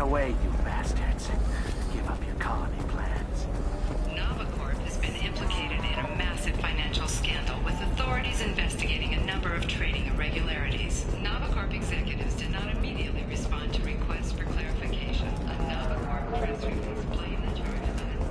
away, you bastards. Give up your colony plans. Novacorp has been implicated in a massive financial scandal with authorities investigating a number of trading irregularities. Novacorp executives did not immediately respond to requests for clarification. A Novacorp press release blamed the charges on its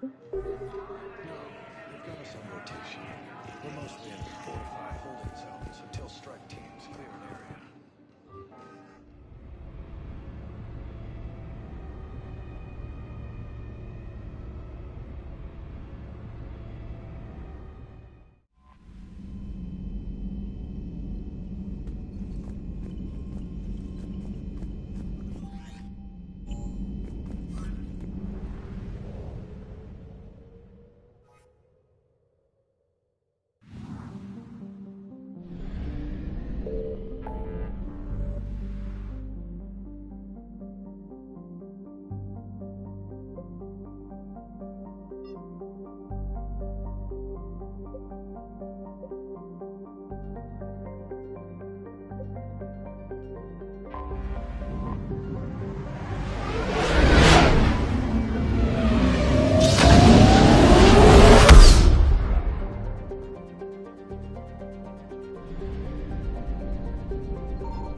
No, they've got us on rotation. We're mostly in fortified holding zones until strike teams clear an area.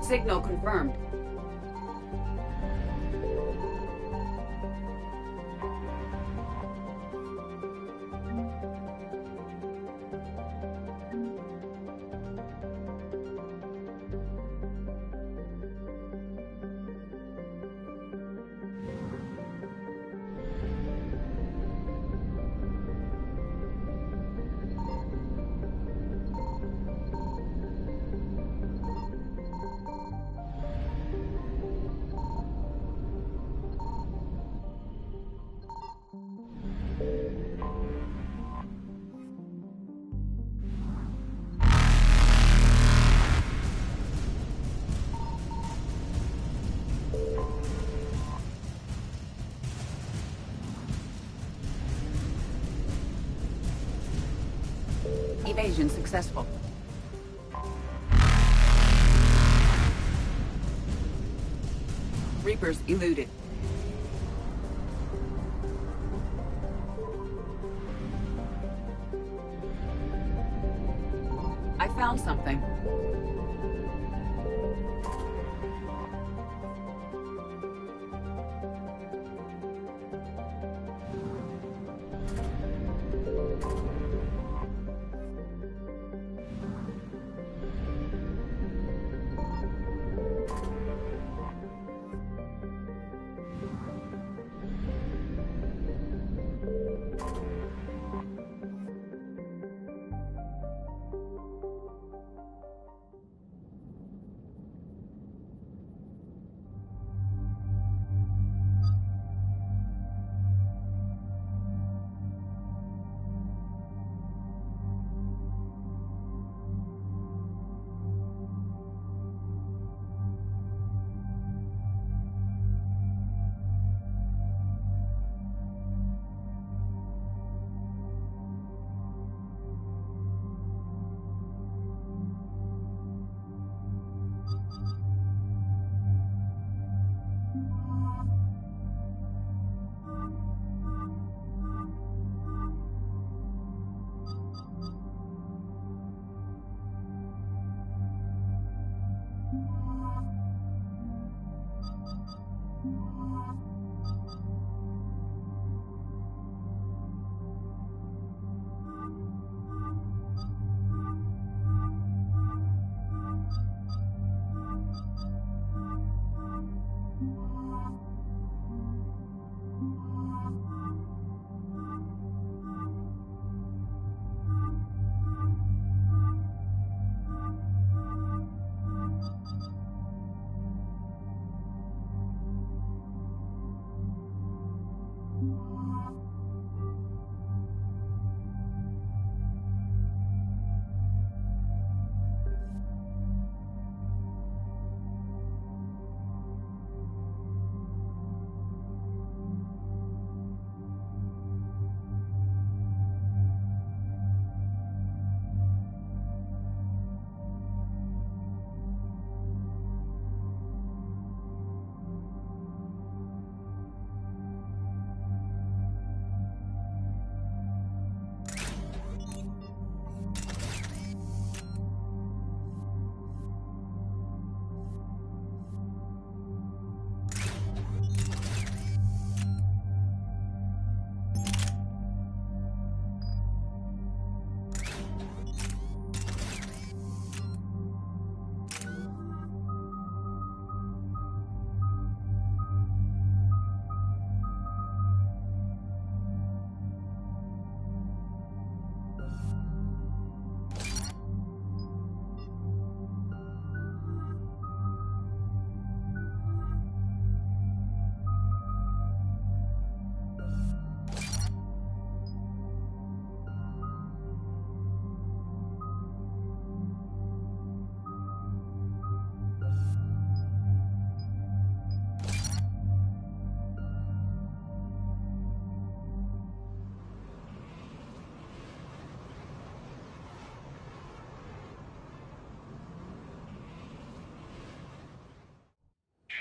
Signal confirmed. Evasion successful. Reapers eluded. I found something.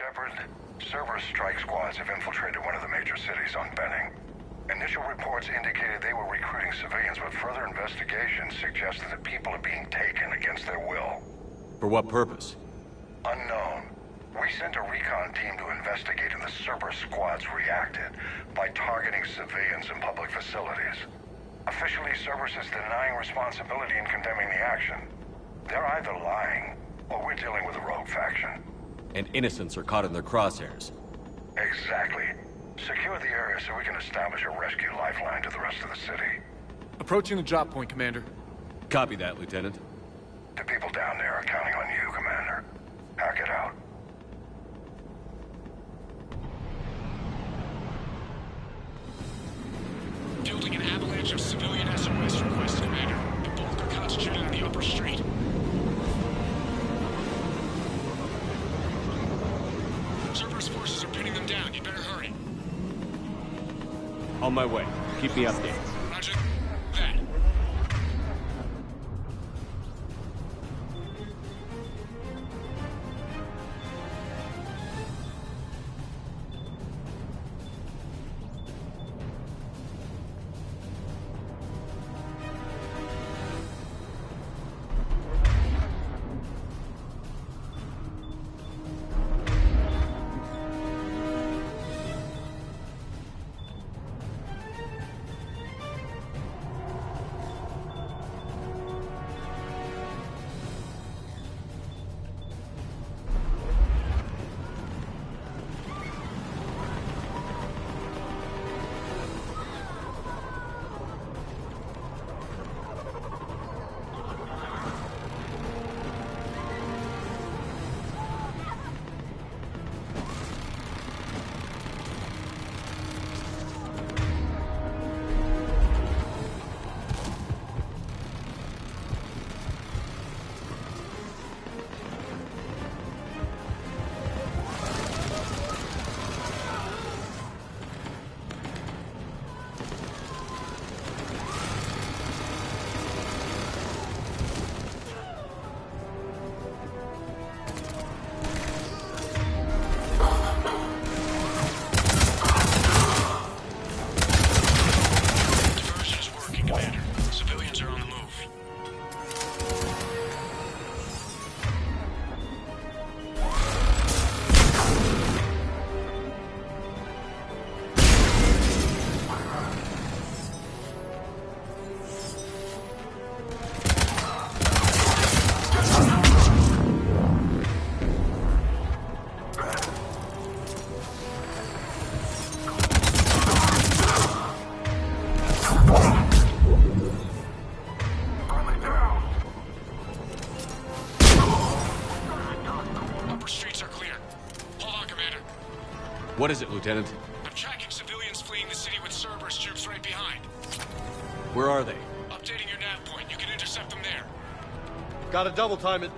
Shepard, Cerberus strike squads have infiltrated one of the major cities on Benning. Initial reports indicated they were recruiting civilians, but further investigations suggested that people are being taken against their will. For what purpose? Unknown. We sent a recon team to investigate, and the Cerberus squads reacted by targeting civilians in public facilities. Officially, Cerberus is denying responsibility and condemning the action. They're either lying, or we're dealing with a rogue faction. And innocents are caught in their crosshairs. Exactly. Secure the area so we can establish a rescue lifeline to the rest of the city. Approaching the drop point, Commander. Copy that, Lieutenant. The people down there are counting on you, Commander. Hack it out. Fielding an avalanche of civilian SOS requests, Commander. The bulk are concentrated on the upper street. Cerberus forces are pinning them down. You better hurry. On my way. Keep me updated. Roger that. upper streets are clear. Hold on, Commander. What is it, Lieutenant? I'm tracking civilians fleeing the city with Cerberus troops right behind. Where are they? Updating your nav point. You can intercept them there. Gotta double time it.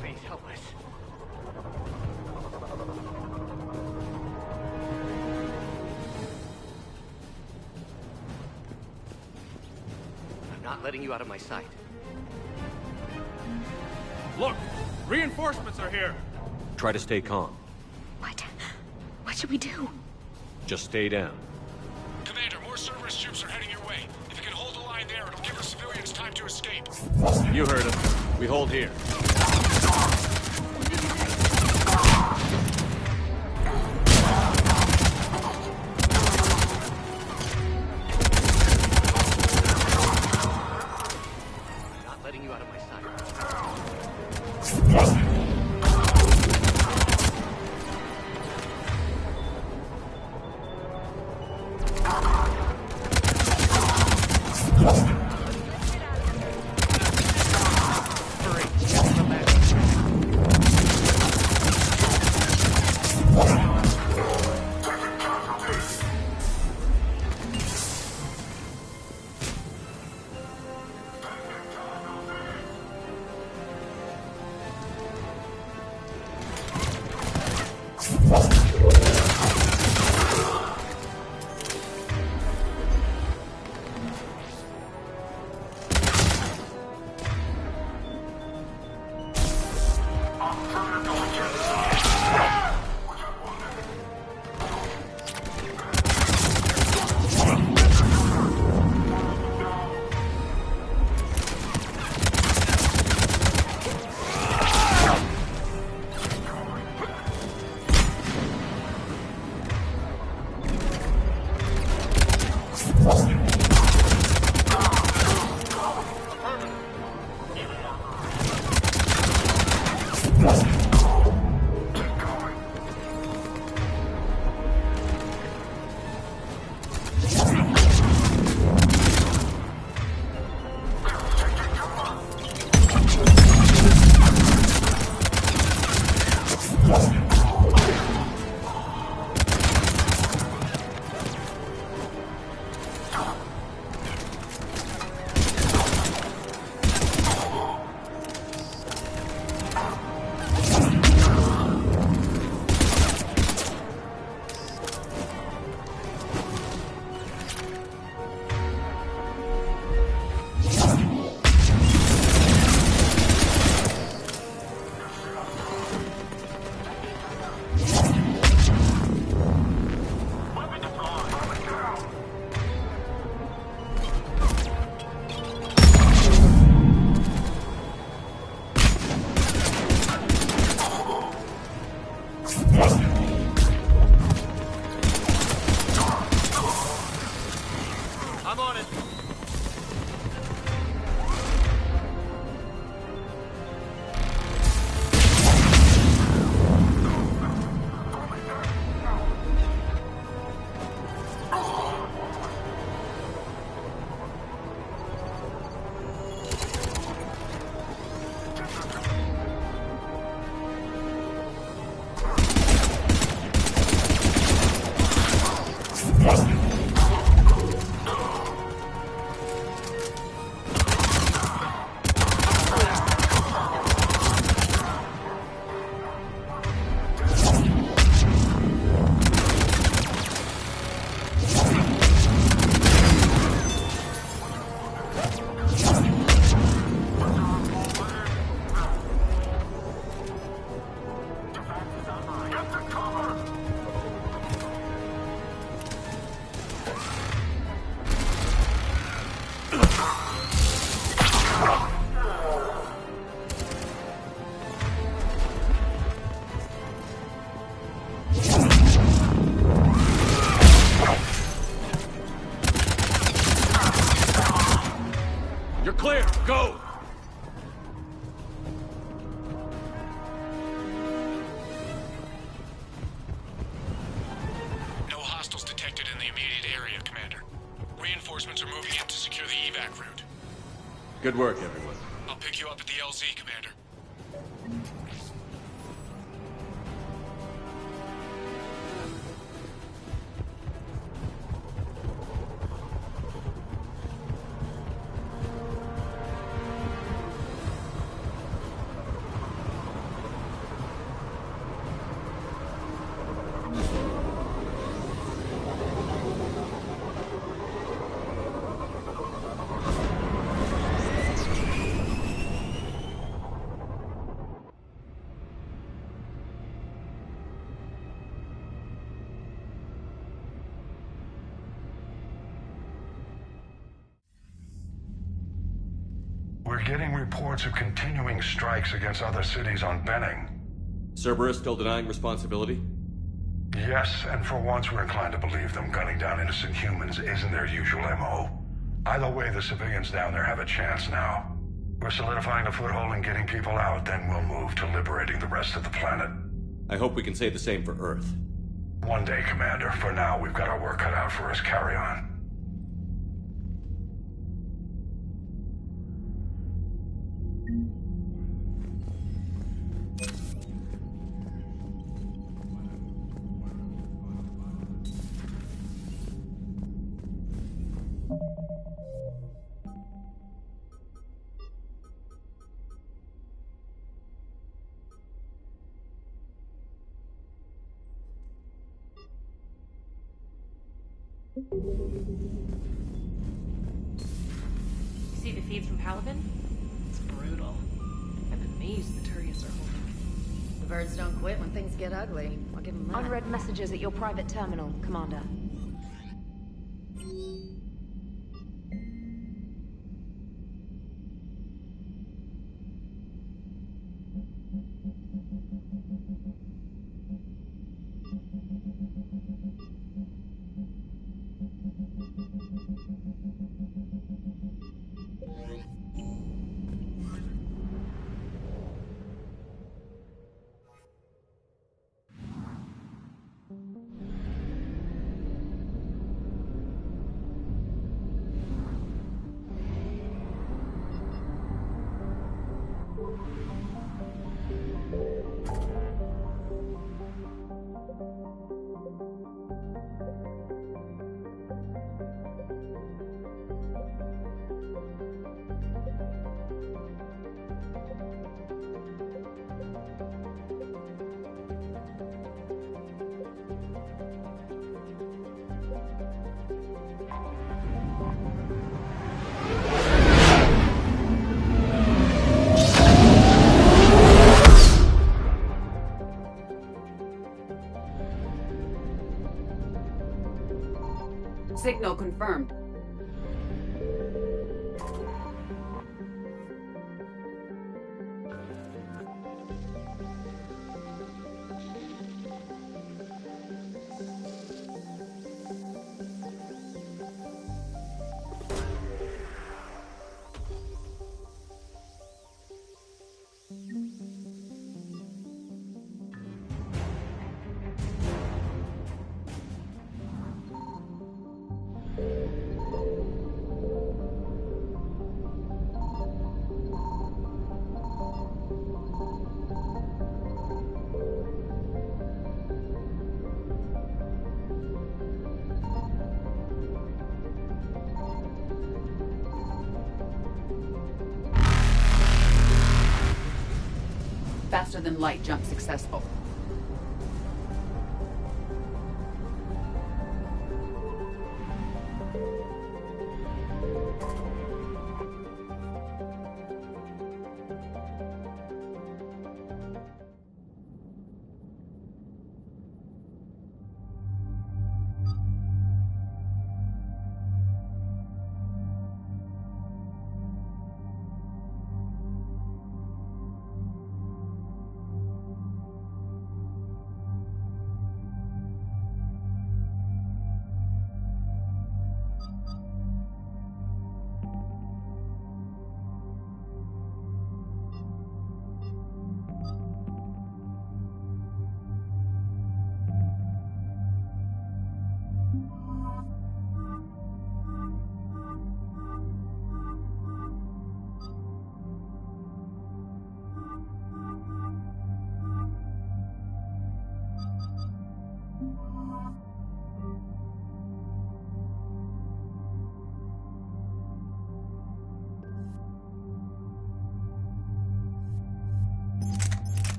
Please help us. I'm not letting you out of my sight. Look! Reinforcements are here! Try to stay calm. What? What should we do? Just stay down. Commander, more Cerberus troops are heading your way. If you can hold the line there, it'll give the civilians time to escape. You heard him. We hold here. I'm not letting you out of my sight. Hurry, get to the left. Good work, everyone. I'll pick you up at the LZ, Commander. We're getting reports of continuing strikes against other cities on Benning. Cerberus still denying responsibility? Yes, and for once we're inclined to believe them. Gunning down innocent humans isn't their usual MO. Either way, the civilians down there have a chance now. We're solidifying a foothold and getting people out, then we'll move to liberating the rest of the planet. I hope we can say the same for Earth. One day, Commander. For now, we've got our work cut out for us. Carry on. See the feeds from Paladin? It's brutal. I'm amazed the Turians are holding. The birds don't quit when things get ugly. I'll give them that. Unread messages at your private terminal, Commander. Signal confirmed. Faster than light jump successful.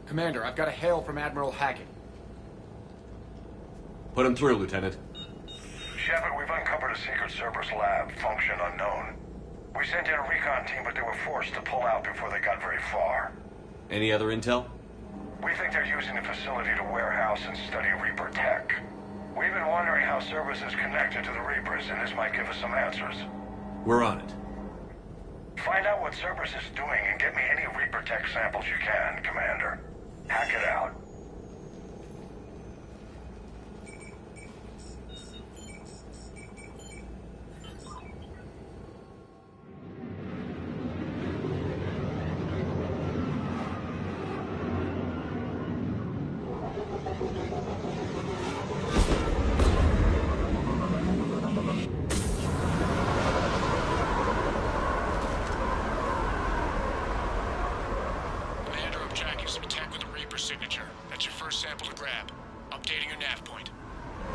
Commander, I've got a hail from Admiral Hackett. Put him through, Lieutenant. Shepard, we've uncovered a secret Cerberus lab, function unknown. We sent in a recon team, but they were forced to pull out before they got very far. Any other intel? We think they're using the facility to warehouse and study Reaper tech. We've been wondering how Cerberus is connected to the Reapers, and this might give us some answers. We're on it. Find out what Cerberus is doing and get me any Reaper tech samples you can, Commander. Hack it out.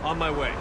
On my way.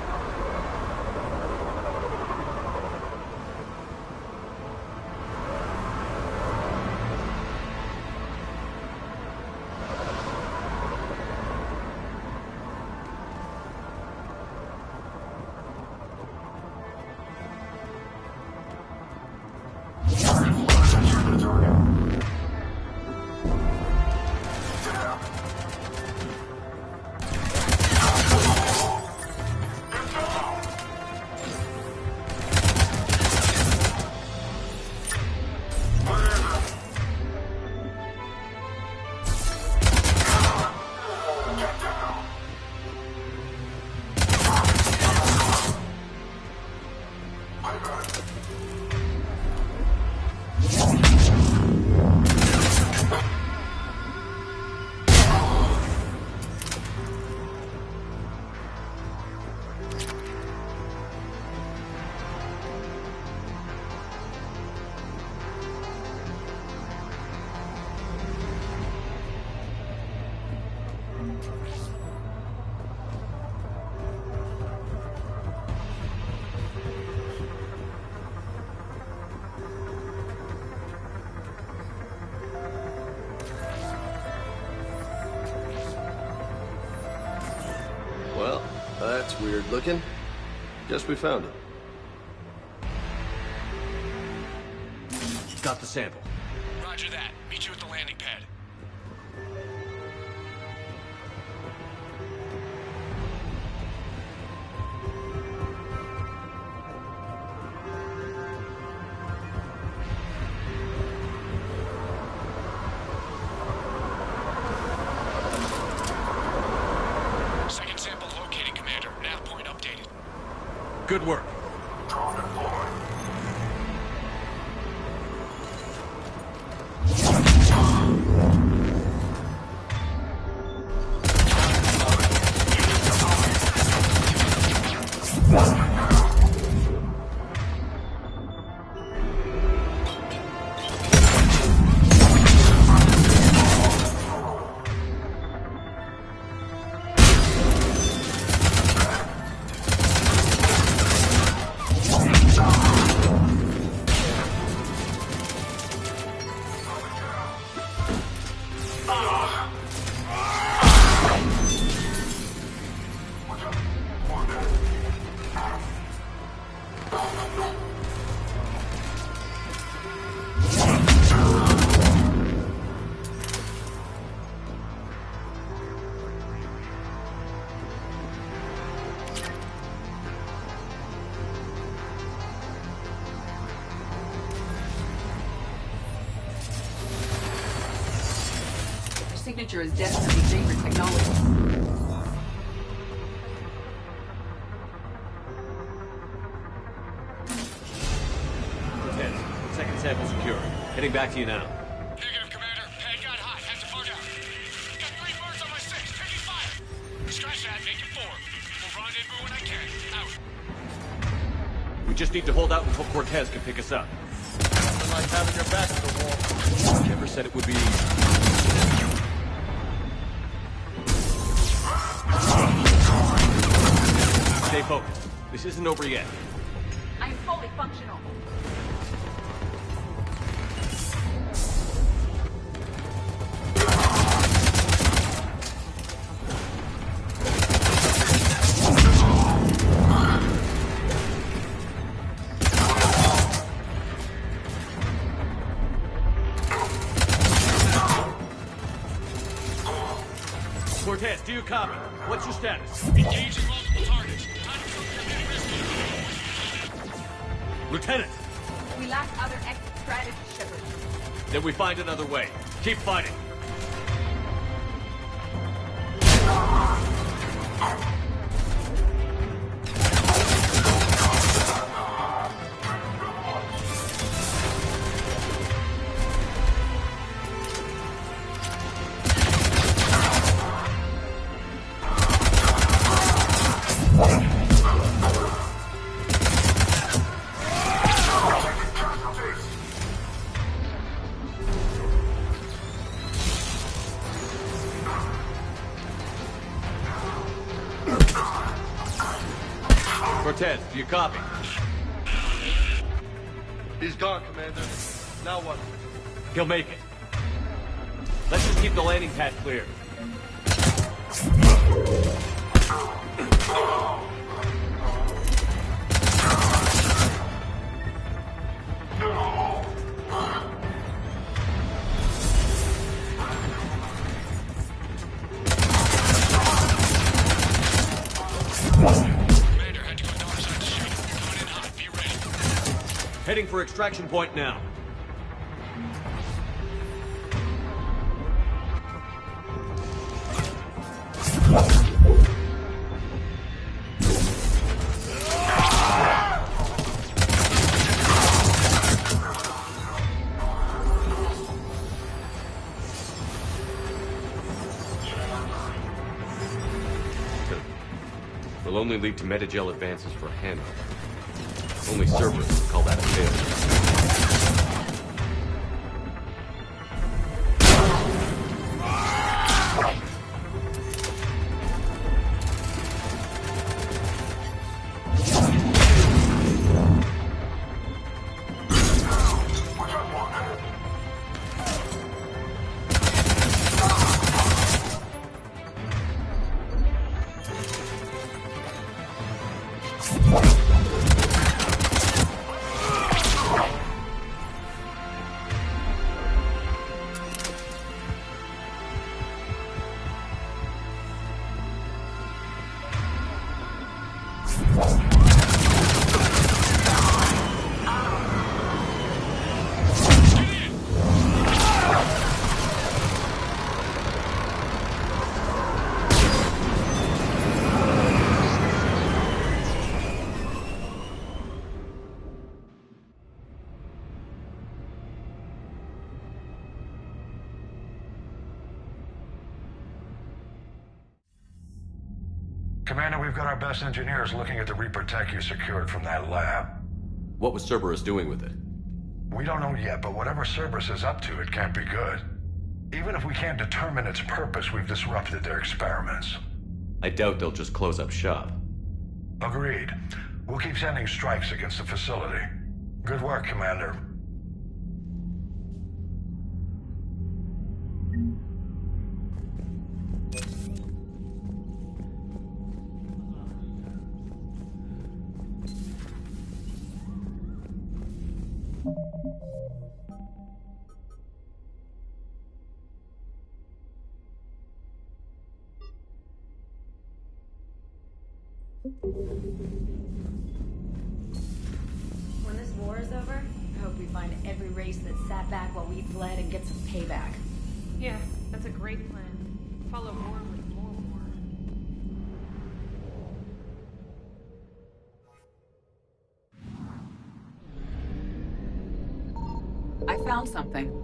Well, that's weird looking. Guess we found it. Got the sample. Roger that. Meet you at the landing pad. Second sample located, Commander. Nav point updated. Good work. Signature is definitely favorite technology. Second sample secure. Heading back to you now. Negative, Commander. Pad got hot. Have to far down. Got 3 birds on my 6. Taking fire. Scratch that. Make it 4. We'll rendezvous when I can. Out. We just need to hold out until Cortez can pick us up. Nothing like having your back to the wall. Never said it would be easy. Stay focused. This isn't over yet. I'm fully functional. Cortez, do you copy? What's your status? Engaging multiple targets. Time to something risky. Lieutenant! We lack other exit strategy, Shepard. Then we find another way. Keep fighting. Cortez, do you copy? He's gone, Commander. Now what? He'll make it. Let's just keep the landing pad clear. Heading for extraction point now. Will only lead to Metagel advances for Hanover. Only Cerberus would call that a failure. Commander, we've got our best engineers looking at the Reaper tech you secured from that lab. What was Cerberus doing with it? We don't know yet, but whatever Cerberus is up to, it can't be good. Even if we can't determine its purpose, we've disrupted their experiments. I doubt they'll just close up shop. Agreed. We'll keep sending strikes against the facility. Good work, Commander. When this war is over, I hope we find every race that sat back while we bled and get some payback. Yeah, that's a great plan. Follow war with more war. I found something.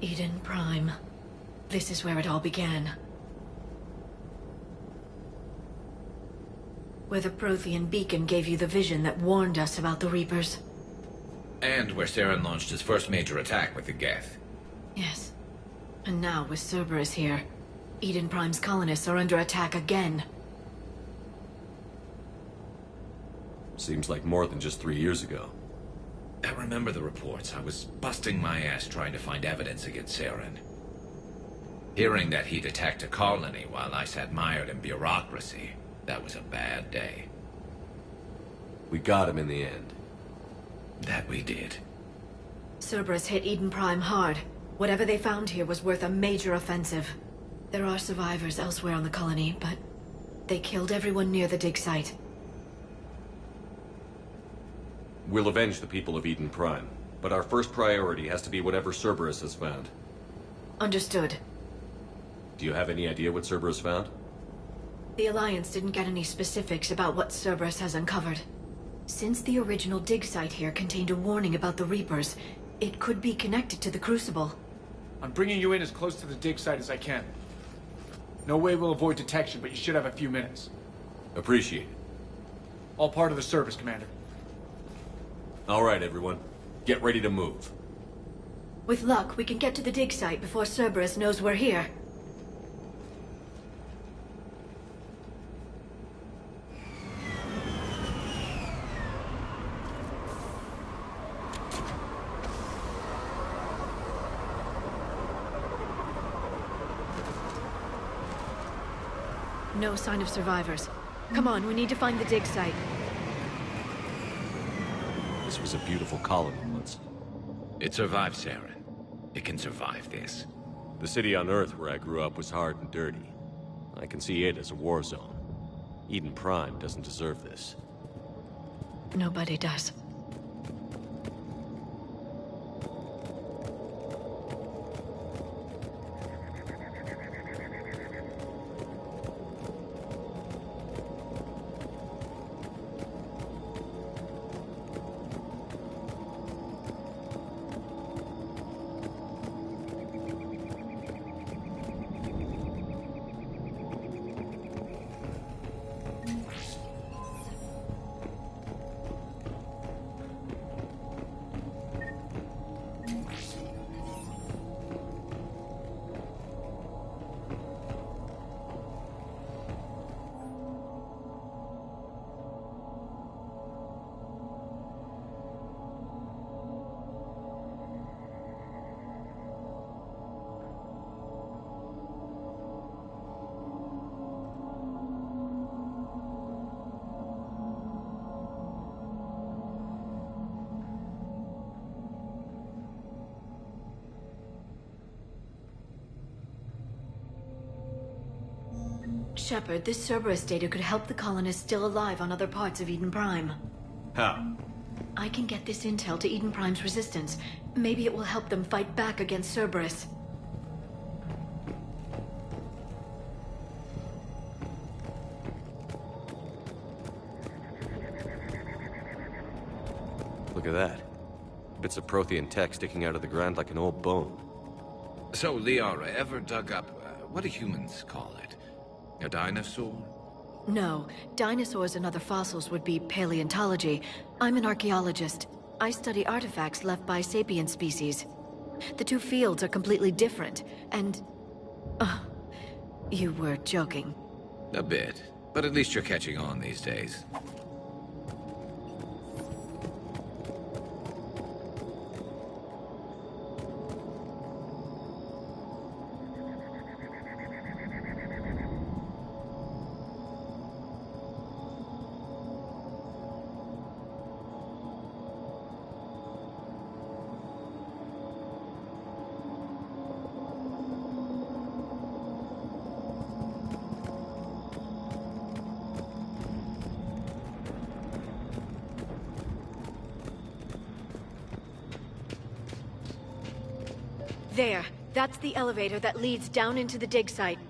Eden Prime. This is where it all began. Where the Prothean beacon gave you the vision that warned us about the Reapers. And where Saren launched his first major attack with the Geth. Yes. And now, with Cerberus here, Eden Prime's colonists are under attack again. Seems like more than just 3 years ago. I remember the reports. I was busting my ass trying to find evidence against Saren. Hearing that he'd attacked a colony while I sat mired in bureaucracy, that was a bad day. We got him in the end. That we did. Cerberus hit Eden Prime hard. Whatever they found here was worth a major offensive. There are survivors elsewhere on the colony, but they killed everyone near the dig site. We'll avenge the people of Eden Prime, but our first priority has to be whatever Cerberus has found. Understood. Do you have any idea what Cerberus found? The Alliance didn't get any specifics about what Cerberus has uncovered. Since the original dig site here contained a warning about the Reapers, it could be connected to the Crucible. I'm bringing you in as close to the dig site as I can. No way we'll avoid detection, but you should have a few minutes. Appreciate it. All part of the service, Commander. All right, everyone. Get ready to move. With luck, we can get to the dig site before Cerberus knows we're here. No sign of survivors. Come on, we need to find the dig site. This was a beautiful colony once. It survived, Saren. It can survive this. The city on Earth where I grew up was hard and dirty. I can see it as a war zone. Eden Prime doesn't deserve this. Nobody does. Shepard, this Cerberus data could help the colonists still alive on other parts of Eden Prime. How? I can get this intel to Eden Prime's resistance. Maybe it will help them fight back against Cerberus. Look at that. Bits of Prothean tech sticking out of the ground like an old bone. So, Liara, ever dug up, what do humans call it? A dinosaur? No. Dinosaurs and other fossils would be paleontology. I'm an archaeologist. I study artifacts left by sapient species. The two fields are completely different, and... you were joking. A bit. But at least you're catching on these days. There. That's the elevator that leads down into the dig site.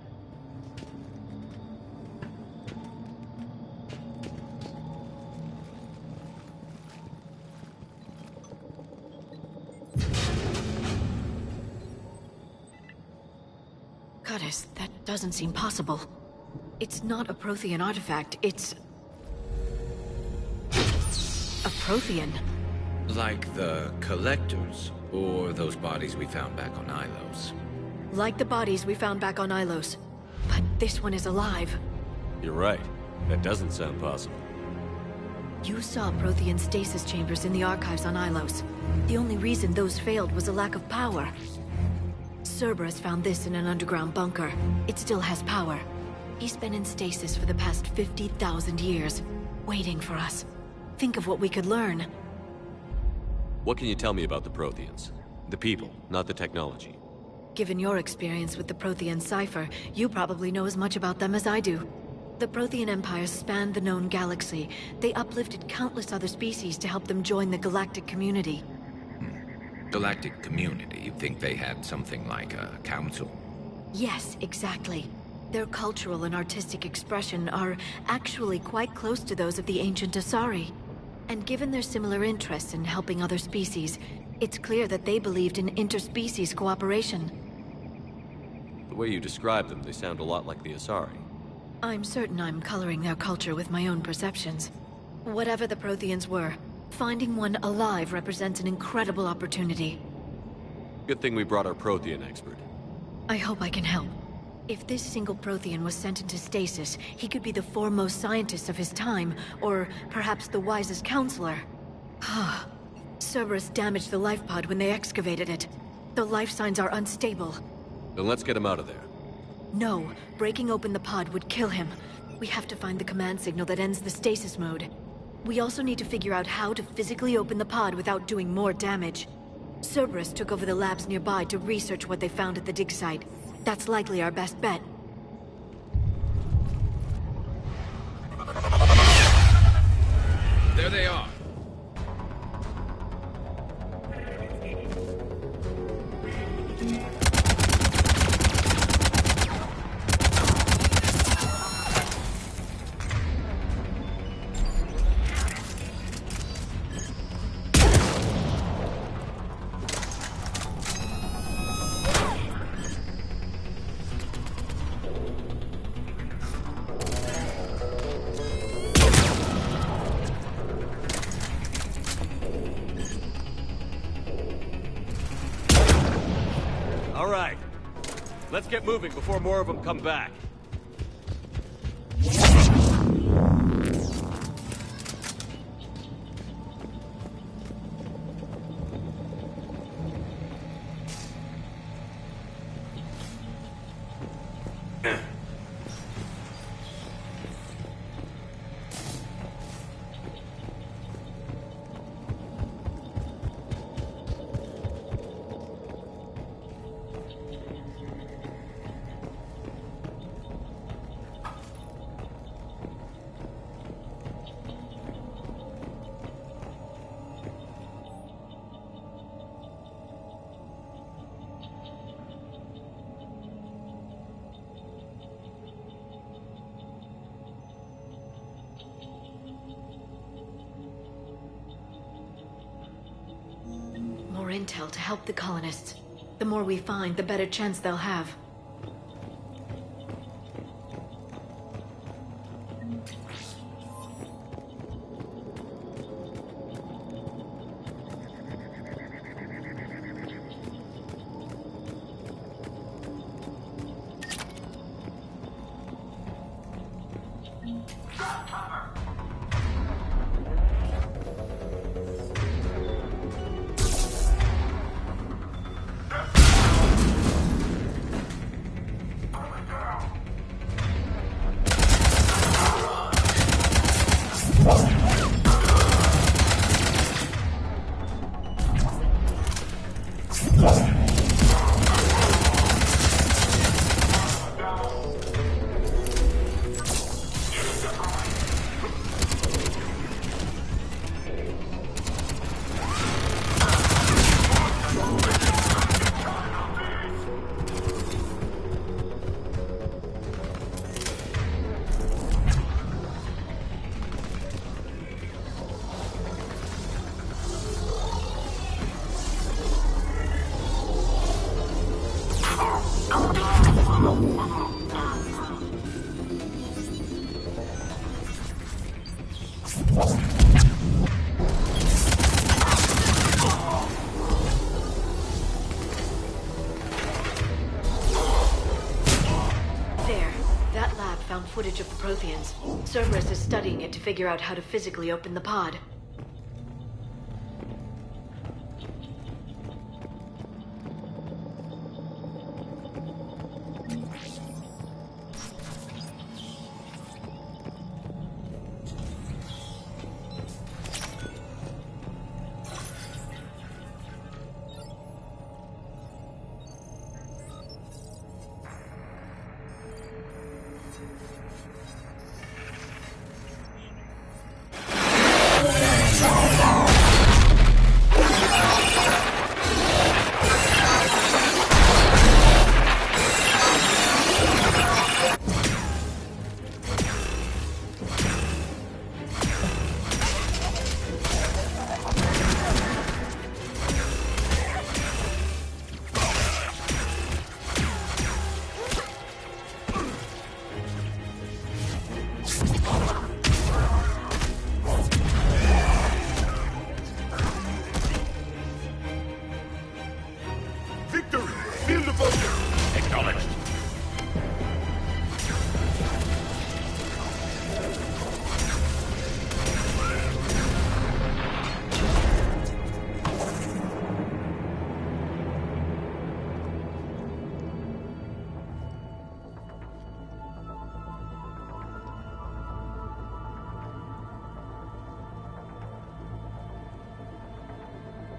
Goddess, that doesn't seem possible. It's not a Prothean artifact, it's... a Prothean. Like the Collectors, or those bodies we found back on Ilos. Like the bodies we found back on Ilos. But this one is alive. You're right. That doesn't sound possible. You saw Prothean stasis chambers in the archives on Ilos. The only reason those failed was a lack of power. Cerberus found this in an underground bunker. It still has power. He's been in stasis for the past 50,000 years, waiting for us. Think of what we could learn. What can you tell me about the Protheans? The people, not the technology. Given your experience with the Prothean cipher, you probably know as much about them as I do. The Prothean empires spanned the known galaxy. They uplifted countless other species to help them join the galactic community. Galactic community? You think they had something like a council? Yes, exactly. Their cultural and artistic expression are actually quite close to those of the ancient Asari. And given their similar interests in helping other species, it's clear that they believed in interspecies cooperation. The way you describe them, they sound a lot like the Asari. I'm certain I'm coloring their culture with my own perceptions. Whatever the Protheans were, finding one alive represents an incredible opportunity. Good thing we brought our Prothean expert. I hope I can help. If this single Prothean was sent into stasis, he could be the foremost scientist of his time, or perhaps the wisest counselor. Cerberus damaged the life pod when they excavated it. The life signs are unstable. Then let's get him out of there. No, breaking open the pod would kill him. We have to find the command signal that ends the stasis mode. We also need to figure out how to physically open the pod without doing more damage. Cerberus took over the labs nearby to research what they found at the dig site. That's likely our best bet. There they are. All right. Let's get moving before more of them come back. More intel to help the colonists. The more we find, the better chance they'll have. Footage of the Protheans. Cerberus is studying it to figure out how to physically open the pod.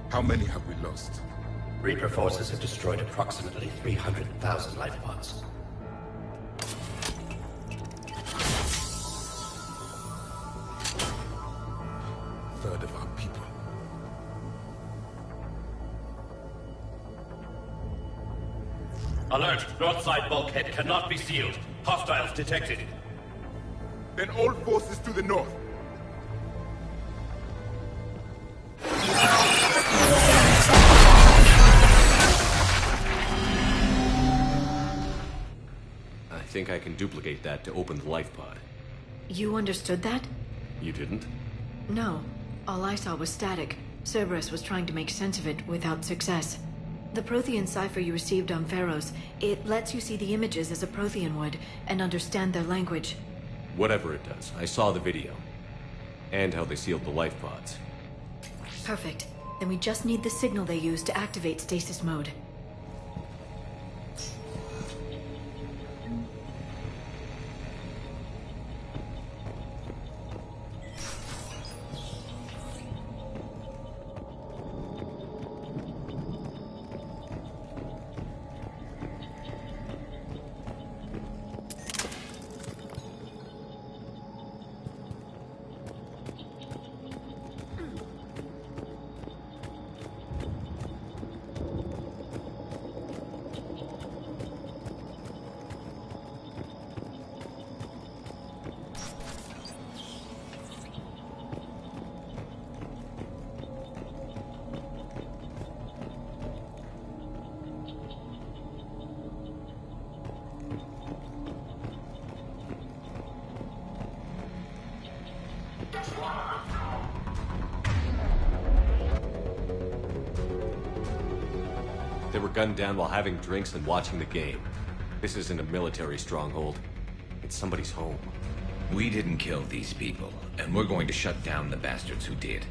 How many have we lost? Reaper forces have destroyed approximately 300,000 life pods. Third of our people. Alert! North side bulkhead cannot be sealed. Hostiles detected. Then all forces to the north. I think I can duplicate that to open the life pod. You understood that? You didn't? No. All I saw was static. Cerberus was trying to make sense of it without success. The Prothean cipher you received on Pharaohs, it lets you see the images as a Prothean would, and understand their language. Whatever it does, I saw the video. And how they sealed the life pods. Perfect. Then we just need the signal they used to activate stasis mode. They were gunned down while having drinks and watching the game. This isn't a military stronghold. It's somebody's home. We didn't kill these people, and we're going to shut down the bastards who did.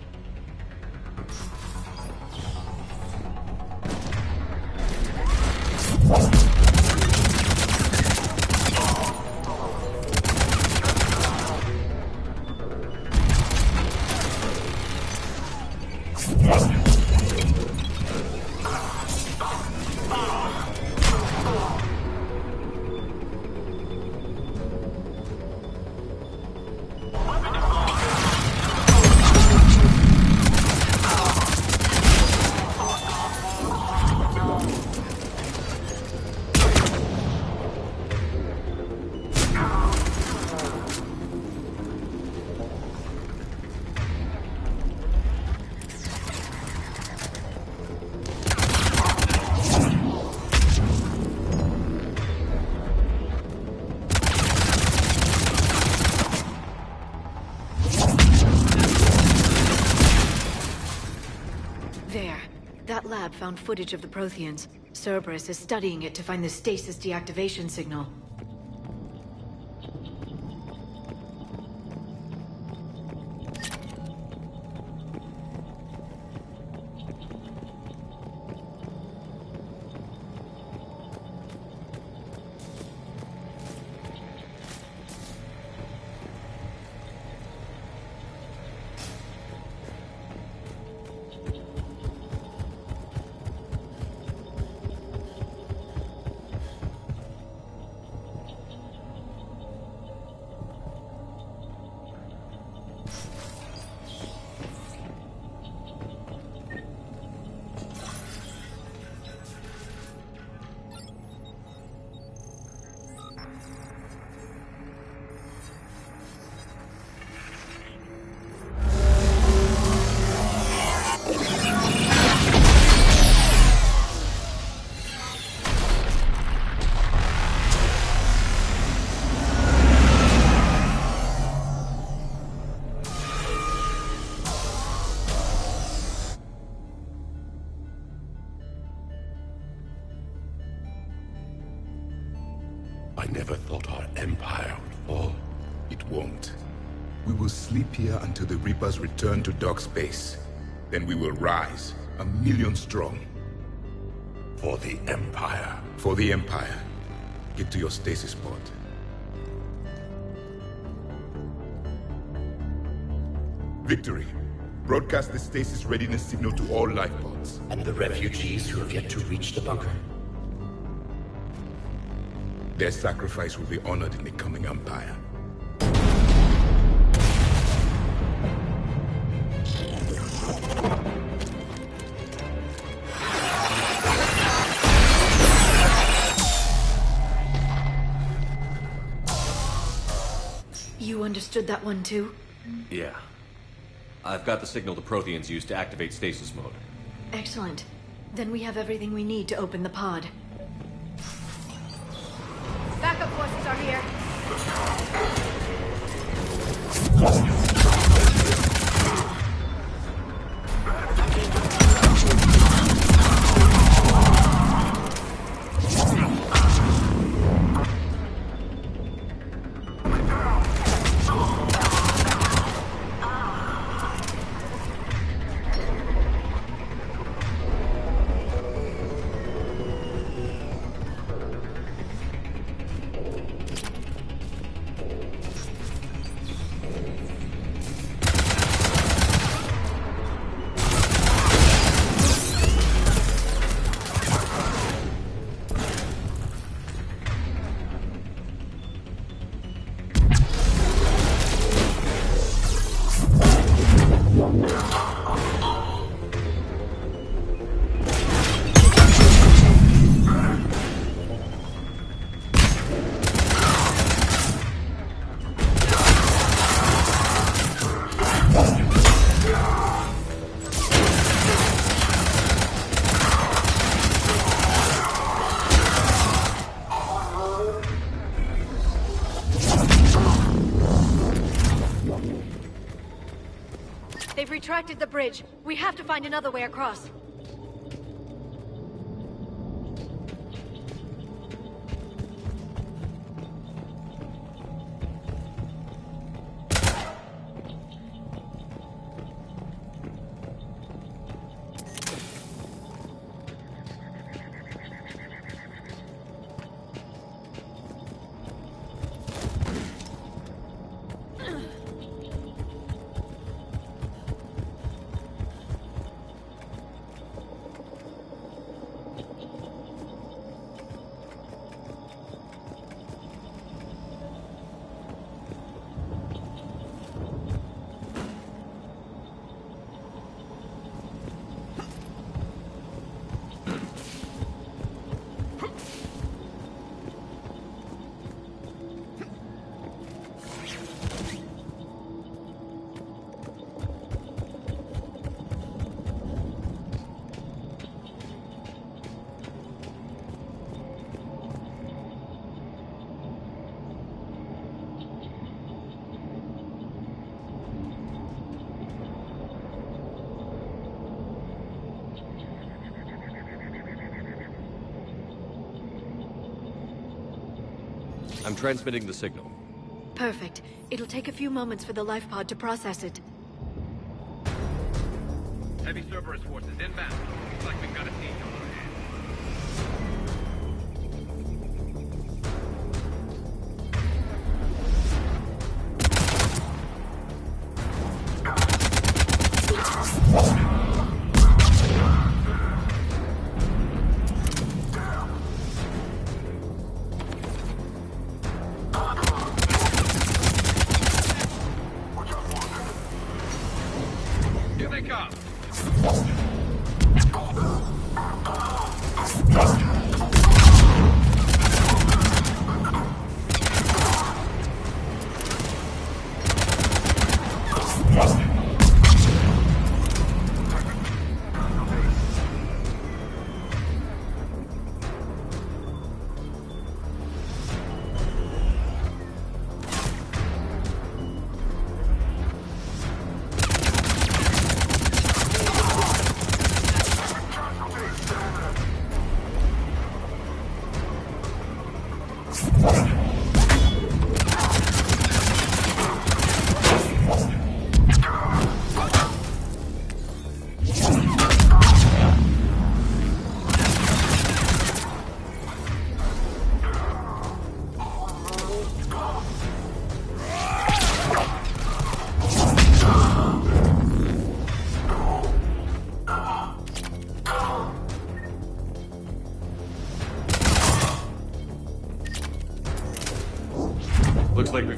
That lab found footage of the Protheans. Cerberus is studying it to find the stasis deactivation signal. I never thought our empire would fall. It won't. We will sleep here until the Reapers return to dark space. Then we will rise, 1,000,000 strong. For the Empire. For the Empire. Get to your stasis pod. Victory. Broadcast the stasis readiness signal to all life pods. And the refugees who have yet to reach the bunker? Their sacrifice will be honored in the coming Empire. You understood that one too? Yeah. I've got the signal the Protheans use to activate stasis mode. Excellent. Then we have everything we need to open the pod. Backup forces are here. They've retracted the bridge. We have to find another way across. I'm transmitting the signal. Perfect. It'll take a few moments for the life pod to process it. Heavy Cerberus forces inbound. Looks like we've got a siege on our hands. Here they come.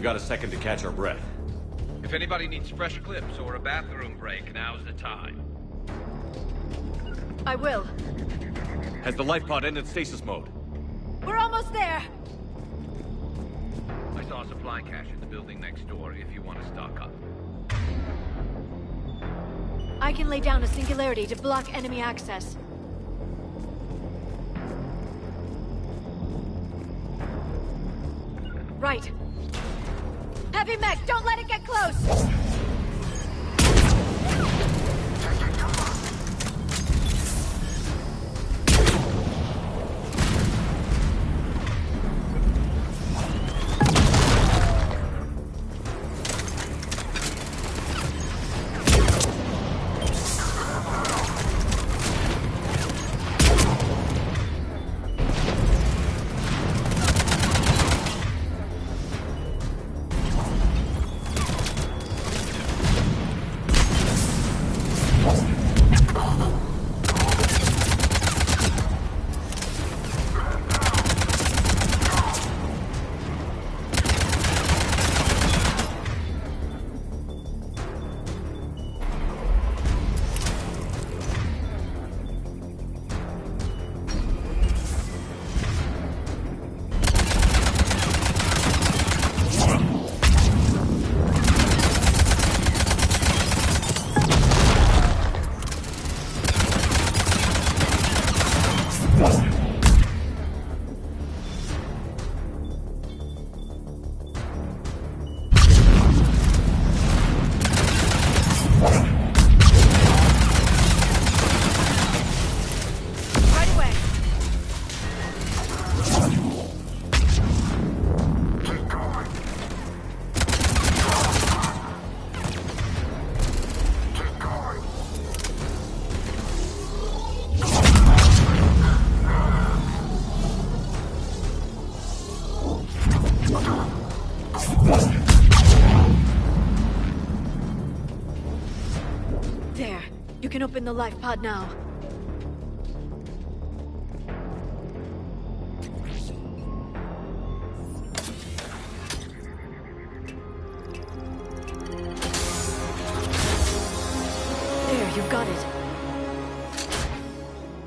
we've got a second to catch our breath. If anybody needs fresh clips or a bathroom break, now's the time. I will. Has the life pod ended stasis mode? We're almost there. I saw a supply cache in the building next door if you want to stock up. I can lay down a singularity to block enemy access. Right. Heavy mech, don't let it get close! There. You can open the life pod now. There, you've got it.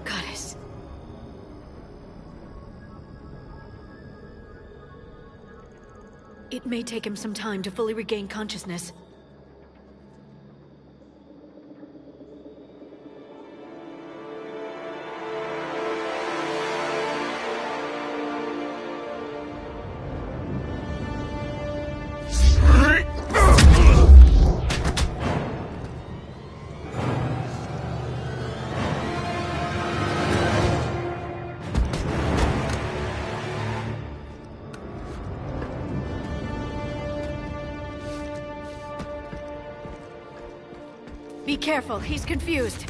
Goddess. It may take him some time to fully regain consciousness. Be careful, he's confused.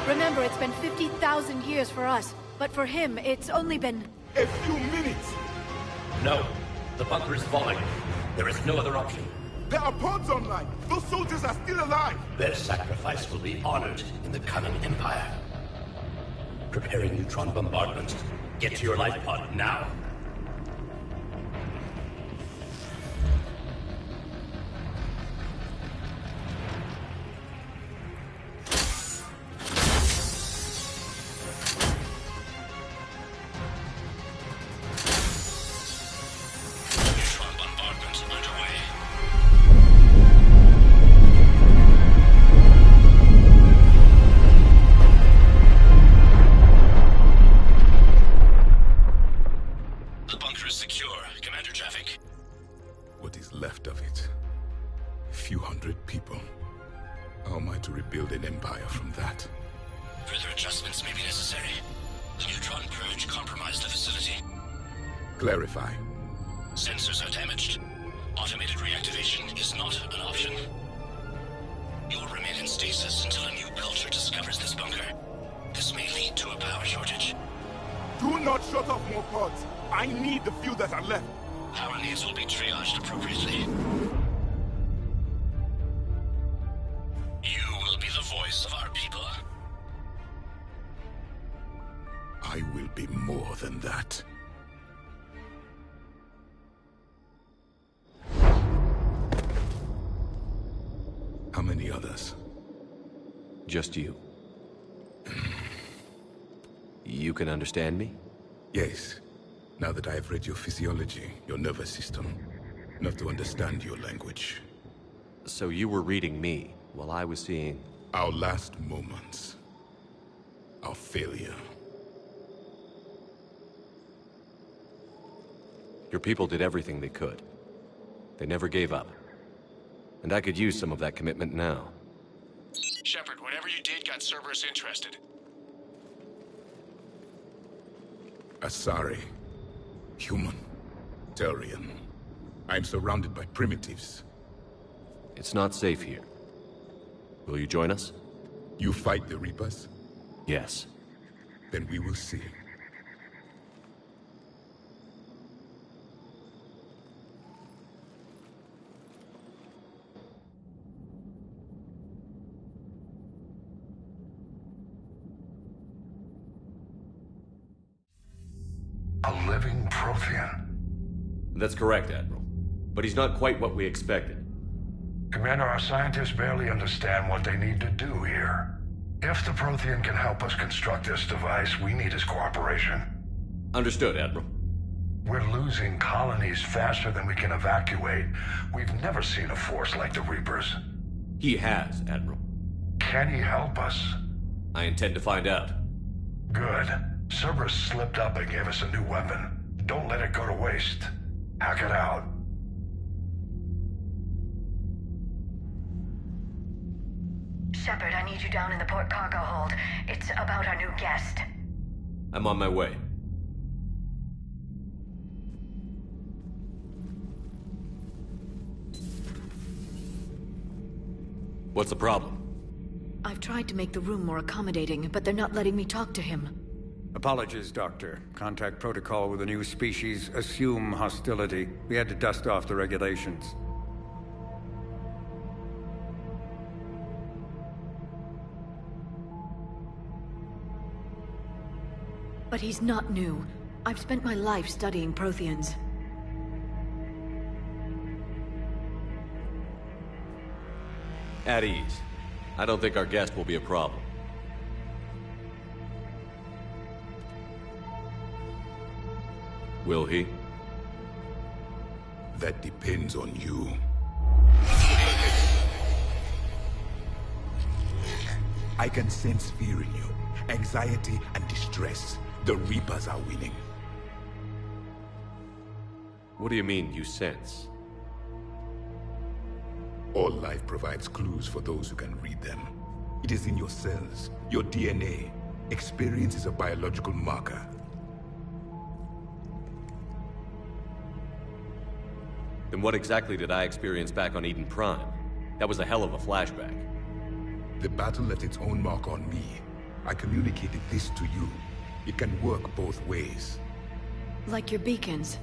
Remember, it's been 50,000 years for us, but for him, it's only been... A few minutes! No. The bunker is falling. There is no other option. There are pods online! Those soldiers are still alive! Their sacrifice will be honored in the coming Empire. Preparing neutron bombardment. Get to your life pod now. What is left of it? A few hundred people. How am I to rebuild an empire from that? Further adjustments may be necessary. The neutron purge compromised the facility. Clarify. Sensors are damaged. Automated reactivation is not an option. You will remain in stasis until a new culture discovers this bunker. This may lead to a power shortage. Do not shut off more pods. I need the few that are left. Power needs will be triaged appropriately. law. I will be more than that. How many others? Just you. You can understand me? Yes. Now that I have read your physiology, your nervous system, enough to understand your language. So you were reading me, while I was seeing... Our last moments. Our failure. Your people did everything they could. They never gave up. And I could use some of that commitment now. Shepard, whatever you did got Cerberus interested. Asari. Human. Turian. I'm surrounded by primitives. It's not safe here. Will you join us? You fight the Reapers? Yes. Then we will see. A living Prothean. That's correct, Admiral. But he's not quite what we expected. Commander, our scientists barely understand what they need to do here. If the Prothean can help us construct this device, we need his cooperation. Understood, Admiral. We're losing colonies faster than we can evacuate. We've never seen a force like the Reapers. He has, Admiral. Can he help us? I intend to find out. Good. Cerberus slipped up and gave us a new weapon. Don't let it go to waste. Hack it out. Shepard, I need you down in the port cargo hold. It's about our new guest. I'm on my way. What's the problem? I've tried to make the room more accommodating, but they're not letting me talk to him. Apologies, Doctor. Contact protocol with a new species. Assume hostility. We had to dust off the regulations. But he's not new. I've spent my life studying Protheans. At ease. I don't think our guest will be a problem. Will he? That depends on you. I can sense fear in you. Anxiety and distress. The Reapers are winning. What do you mean, you sense? All life provides clues for those who can read them. It is in your cells, your DNA. Experience is a biological marker. Then what exactly did I experience back on Eden Prime? That was a hell of a flashback. The battle left its own mark on me. I communicated this to you. It can work both ways. Like your beacons.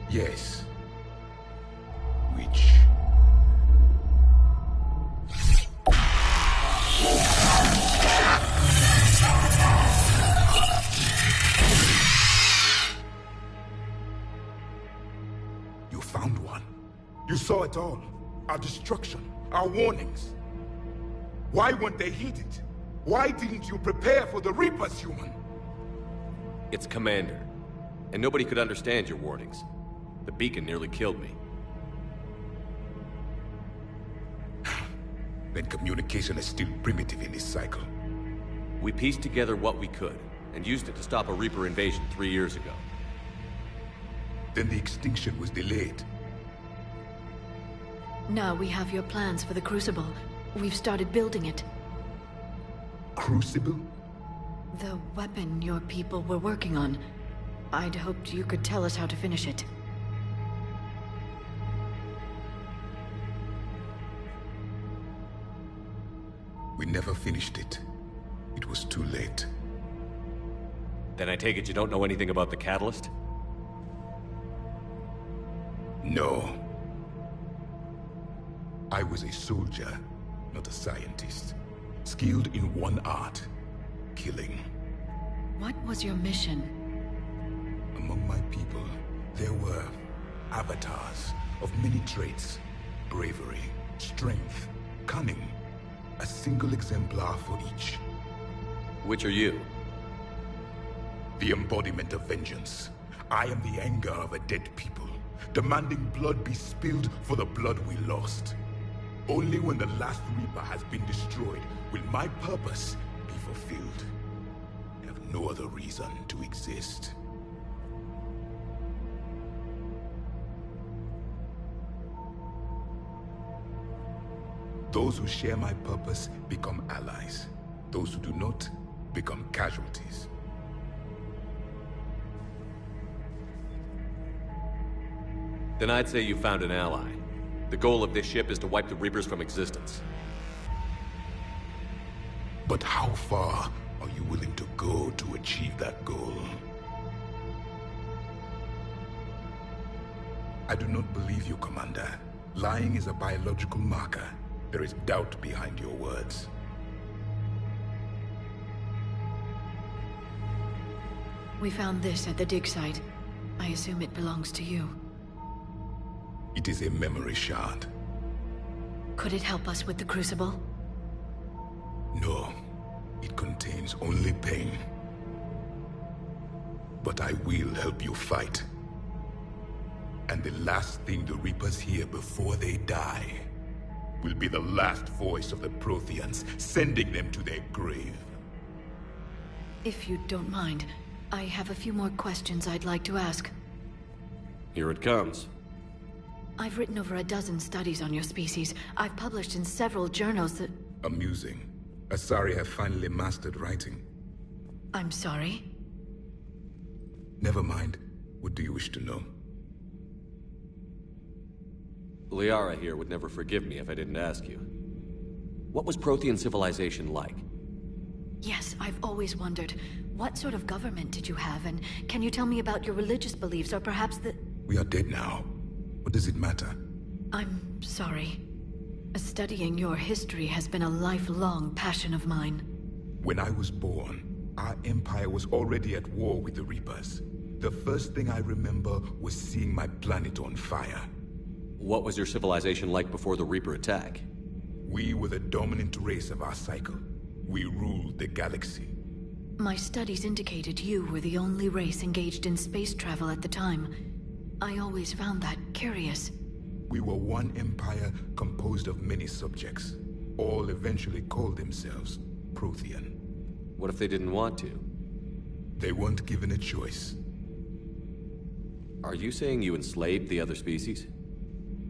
Yes. Which... You found one. You saw it all. Our destruction, our warnings. Why weren't they heeded? Why didn't you prepare for the Reapers, human? It's Commander. And nobody could understand your warnings. The beacon nearly killed me. Then communication is still primitive in this cycle. We pieced together what we could, and used it to stop a Reaper invasion 3 years ago. Then the extinction was delayed. Now we have your plans for the Crucible. We've started building it. Crucible? The weapon your people were working on. I'd hoped you could tell us how to finish it. We never finished it. It was too late. Then I take it you don't know anything about the catalyst? No. I was a soldier. not a scientist. Skilled in one art, killing. What was your mission? Among my people, there were avatars of many traits. Bravery, strength, cunning. A single exemplar for each. Which are you? The embodiment of vengeance. I am the anger of a dead people, demanding blood be spilled for the blood we lost. Only when the last Reaper has been destroyed will my purpose be fulfilled. I have no other reason to exist. Those who share my purpose become allies. Those who do not become casualties. Then I'd say you found an ally. The goal of this ship is to wipe the Reapers from existence. But how far are you willing to go to achieve that goal? I do not believe you, Commander. Lying is a biological marker. There is doubt behind your words. We found this at the dig site. I assume it belongs to you. It is a memory shard. Could it help us with the Crucible? No. It contains only pain. But I will help you fight. And the last thing the Reapers hear before they die will be the last voice of the Protheans, sending them to their grave. If you don't mind, I have a few more questions I'd like to ask. Here it comes. I've written over a dozen studies on your species. I've published in several journals that... Amusing. Asari have finally mastered writing. I'm sorry? Never mind. What do you wish to know? Liara here would never forgive me if I didn't ask you. What was Prothean civilization like? Yes, I've always wondered. What sort of government did you have, and can you tell me about your religious beliefs, or perhaps the... We are dead now. What does it matter? I'm sorry. Studying your history has been a lifelong passion of mine. When I was born, our empire was already at war with the Reapers. The first thing I remember was seeing my planet on fire. What was your civilization like before the Reaper attack? We were the dominant race of our cycle. We ruled the galaxy. My studies indicated you were the only race engaged in space travel at the time. I always found that curious. We were one empire composed of many subjects. All eventually called themselves Prothean. What if they didn't want to? They weren't given a choice. Are you saying you enslaved the other species?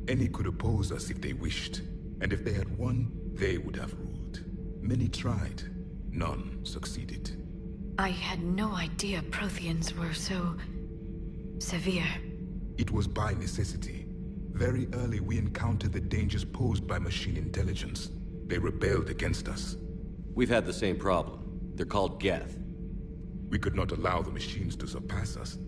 Any could oppose us if they wished. And if they had won, they would have ruled. Many tried. None succeeded. I had no idea Protheans were so... severe. It was by necessity. Very early we encountered the dangers posed by machine intelligence. They rebelled against us. We've had the same problem. They're called Geth. We could not allow the machines to surpass us.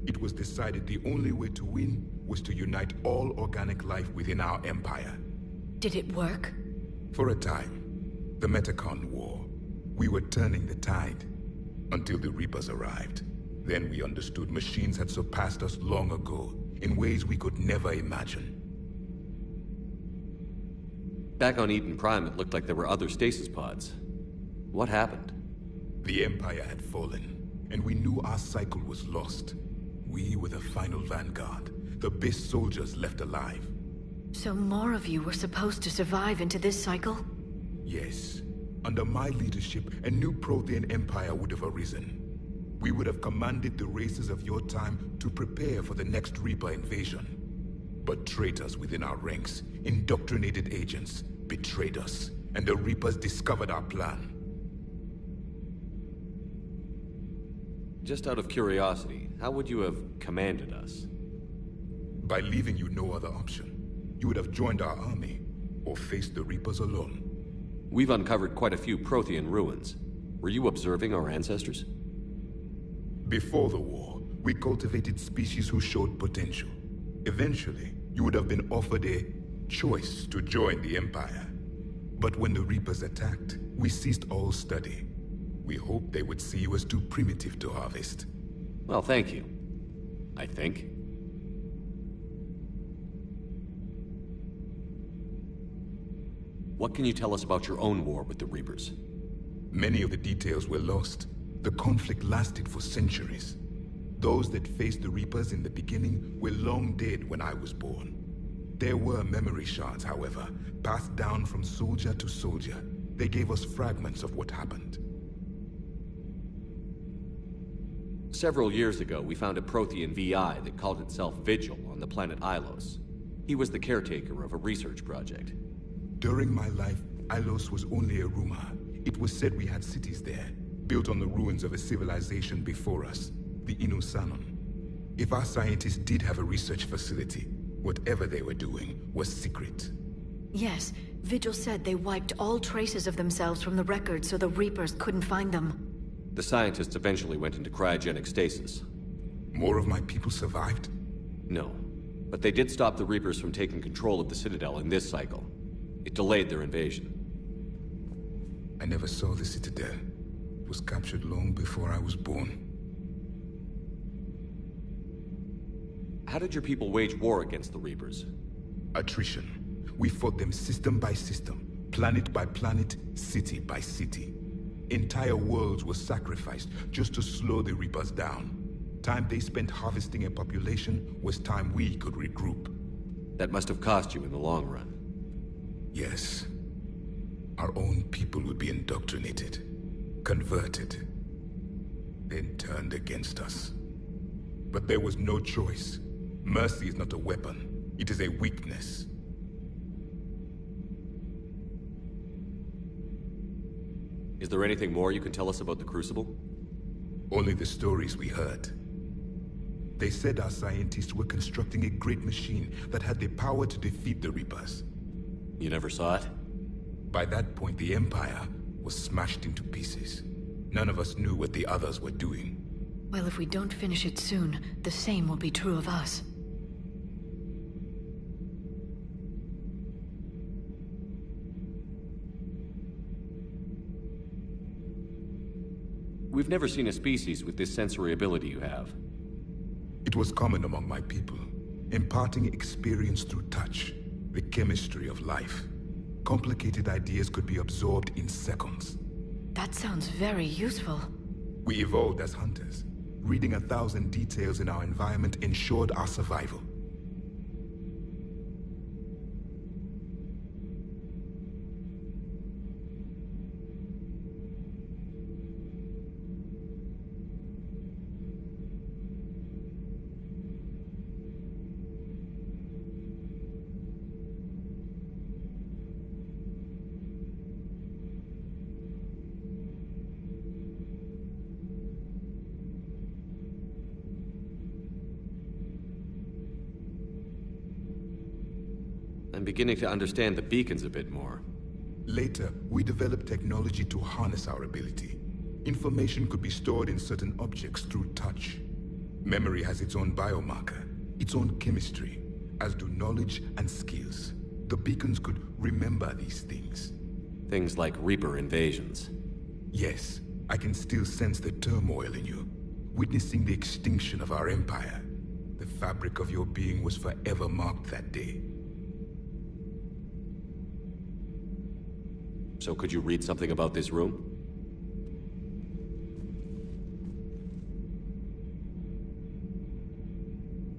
It was decided the only way to win was to unite all organic life within our empire. Did it work? For a time. The Metacon War. We were turning the tide. Until the Reapers arrived. Then we understood machines had surpassed us long ago, in ways we could never imagine. Back on Eden Prime, it looked like there were other stasis pods. What happened? The Empire had fallen, and we knew our cycle was lost. We were the final vanguard, the best soldiers left alive. So more of you were supposed to survive into this cycle? Yes. Under my leadership, a new Prothean empire would have arisen. We would have commanded the races of your time to prepare for the next Reaper invasion. But traitors within our ranks, indoctrinated agents, betrayed us, and the Reapers discovered our plan. Just out of curiosity, how would you have commanded us? By leaving you no other option. You would have joined our army, or faced the Reapers alone. We've uncovered quite a few Prothean ruins. Were you observing our ancestors? Before the war, we cultivated species who showed potential. Eventually, you would have been offered a choice to join the Empire. But when the Reapers attacked, we ceased all study. We hoped they would see you as too primitive to harvest. Well, thank you. I think. What can you tell us about your own war with the Reapers? Many of the details were lost. The conflict lasted for centuries. Those that faced the Reapers in the beginning were long dead when I was born. There were memory shards, however, passed down from soldier to soldier. They gave us fragments of what happened. Several years ago, we found a Prothean VI that called itself Vigil on the planet Ilos. He was the caretaker of a research project. During my life, Ilos was only a rumor. It was said we had cities there, built on the ruins of a civilization before us, the Inusanon. If our scientists did have a research facility, whatever they were doing was secret. Yes, Vigil said they wiped all traces of themselves from the records so the Reapers couldn't find them. The scientists eventually went into cryogenic stasis. More of my people survived? No, but they did stop the Reapers from taking control of the Citadel in this cycle. It delayed their invasion. I never saw the Citadel. It was captured long before I was born. How did your people wage war against the Reapers? Attrition. We fought them system by system, planet by planet, city by city. Entire worlds were sacrificed just to slow the Reapers down. Time they spent harvesting a population was time we could regroup. That must have cost you in the long run. Yes. Our own people would be indoctrinated, converted, then turned against us. But there was no choice. Mercy is not a weapon. It is a weakness. Is there anything more you can tell us about the Crucible? Only the stories we heard. They said our scientists were constructing a great machine that had the power to defeat the Reapers. You never saw it? By that point, the Empire was smashed into pieces. None of us knew what the others were doing. Well, if we don't finish it soon, the same will be true of us. We've never seen a species with this sensory ability you have. It was common among my people, imparting experience through touch, the chemistry of life. Complicated ideas could be absorbed in seconds. That sounds very useful. We evolved as hunters. Reading 1,000 details in our environment ensured our survival. I'm beginning to understand the beacons a bit more. Later, we developed technology to harness our ability. Information could be stored in certain objects through touch. Memory has its own biomarker, its own chemistry, as do knowledge and skills. The beacons could remember these things. Things like Reaper invasions. Yes, I can still sense the turmoil in you, witnessing the extinction of our empire. The fabric of your being was forever marked that day. So could you read something about this room?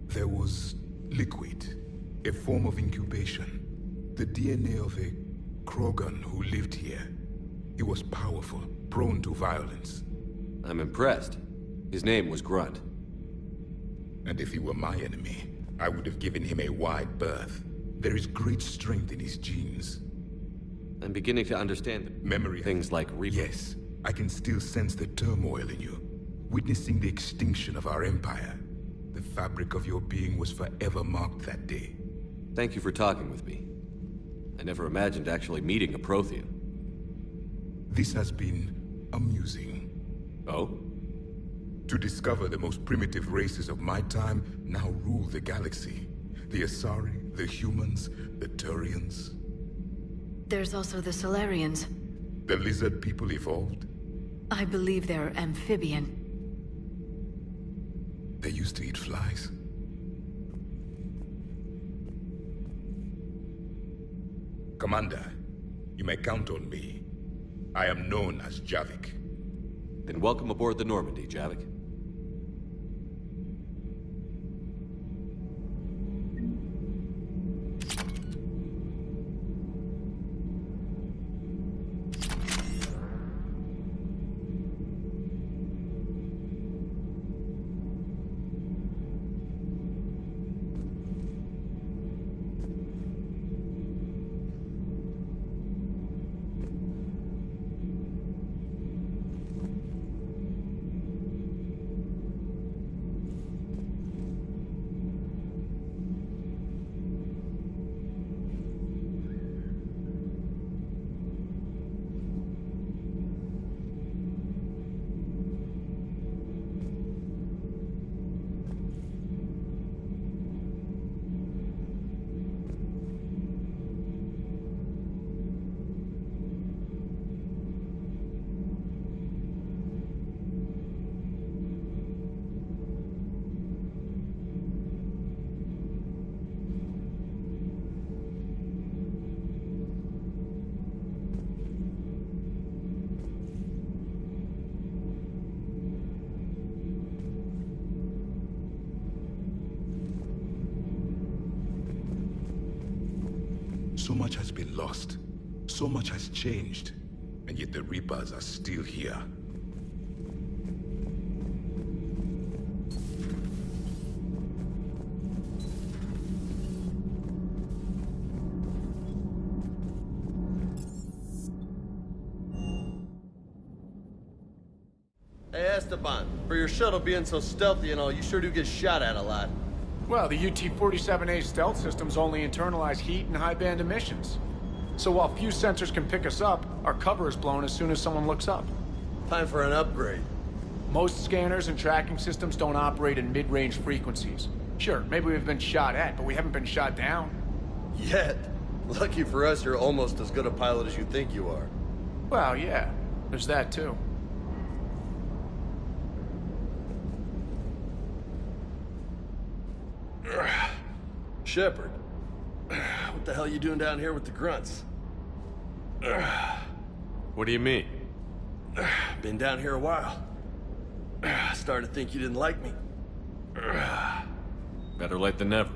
There was liquid, a form of incubation. The DNA of a Krogan who lived here. He was powerful, prone to violence. I'm impressed. His name was Grunt. And if he were my enemy, I would have given him a wide berth. There is great strength in his genes. I'm beginning to understand the memory. Things like Reaper. Yes, I can still sense the turmoil in you, witnessing the extinction of our empire. The fabric of your being was forever marked that day. Thank you for talking with me. I never imagined actually meeting a Prothean. This has been amusing. Oh? To discover the most primitive races of my time now rule the galaxy. The Asari, the humans, the Turians. There's also the Solarians. The lizard people evolved? I believe they're amphibian. They used to eat flies. Commander, you may count on me. I am known as Javik. Then welcome aboard the Normandy, Javik. So much has been lost. So much has changed. And yet the Reapers are still here. Hey, Esteban, for your shuttle being so stealthy and all, you sure do get shot at a lot. Well, the UT-47A stealth systems only internalize heat and high-band emissions. So while few sensors can pick us up, our cover is blown as soon as someone looks up. Time for an upgrade. Most scanners and tracking systems don't operate in mid-range frequencies. Sure, maybe we've been shot at, but we haven't been shot down. Yet. Lucky for us, you're almost as good a pilot as you think you are. Well, yeah. There's that, too. Shepard, what the hell are you doing down here with the grunts? What do you mean? Been down here a while. Starting to think you didn't like me. Better late than never.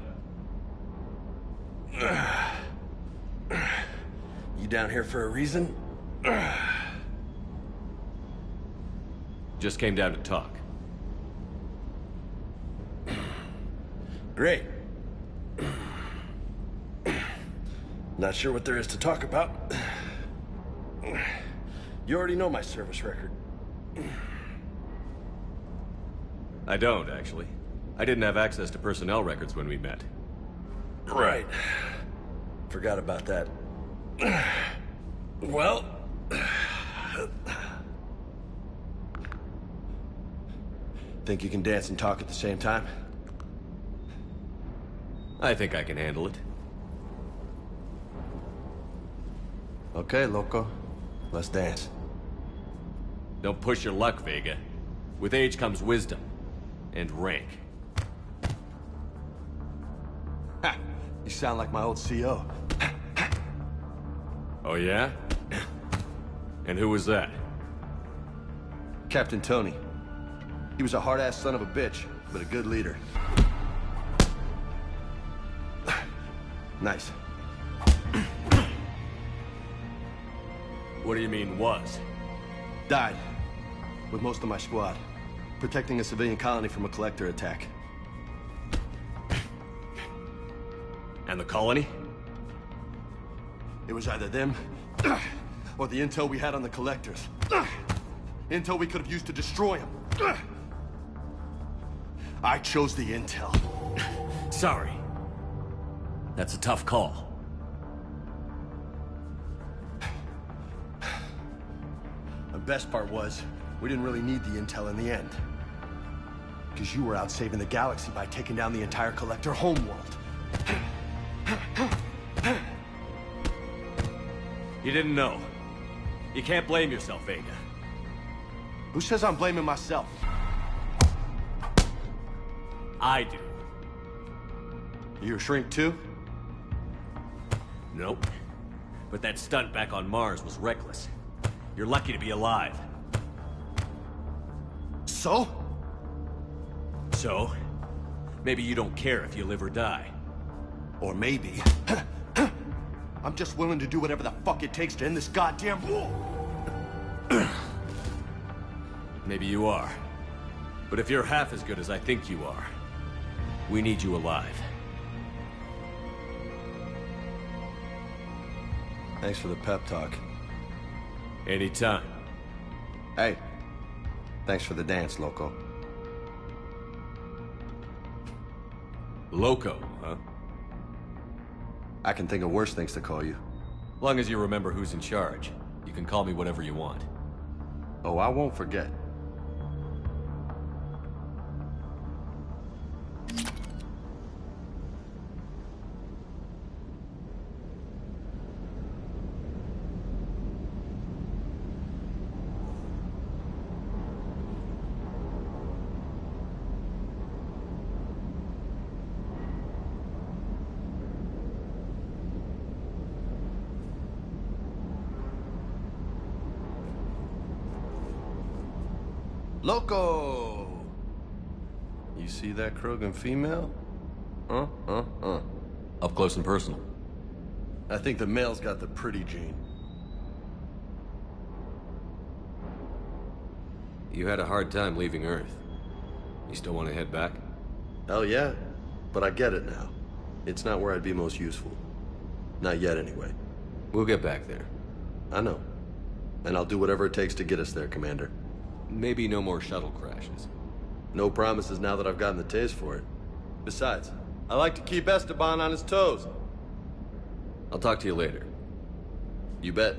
You down here for a reason? Just came down to talk. Great. Not sure what there is to talk about. You already know my service record. I don't, actually. I didn't have access to personnel records when we met. Right. Forgot about that. Well... Think you can dance and talk at the same time? I think I can handle it. Okay, loco. Let's dance. Don't push your luck, Vega. With age comes wisdom. And rank. Ha! You sound like my old CO. Oh, yeah? And who was that? Captain Tony. He was a hard-ass son of a bitch, but a good leader. Nice. What do you mean, was? Died. With most of my squad. Protecting a civilian colony from a collector attack. And the colony? It was either them, or the intel we had on the collectors. Intel we could have used to destroy them. I chose the intel. Sorry. That's a tough call. The best part was, we didn't really need the intel in the end. Because you were out saving the galaxy by taking down the entire collector homeworld. You didn't know. You can't blame yourself, Vega. Who says I'm blaming myself? I do. You a shrink too? Nope. But that stunt back on Mars was reckless. You're lucky to be alive. So? So? Maybe you don't care if you live or die. Or maybe... I'm just willing to do whatever the fuck it takes to end this goddamn war! Maybe you are. But if you're half as good as I think you are, we need you alive. Thanks for the pep talk. Anytime. Hey, thanks for the dance, Loco. Loco, huh? I can think of worse things to call you. Long as you remember who's in charge, you can call me whatever you want. Oh, I won't forget. Loco! You see that Krogan female? Up close and personal. I think the male's got the pretty gene. You had a hard time leaving Earth. You still want to head back? Hell yeah, but I get it now. It's not where I'd be most useful. Not yet, anyway. We'll get back there. I know. And I'll do whatever it takes to get us there, Commander. Maybe no more shuttle crashes. No promises now that I've gotten the taste for it. Besides, I like to keep Esteban on his toes. I'll talk to you later. You bet.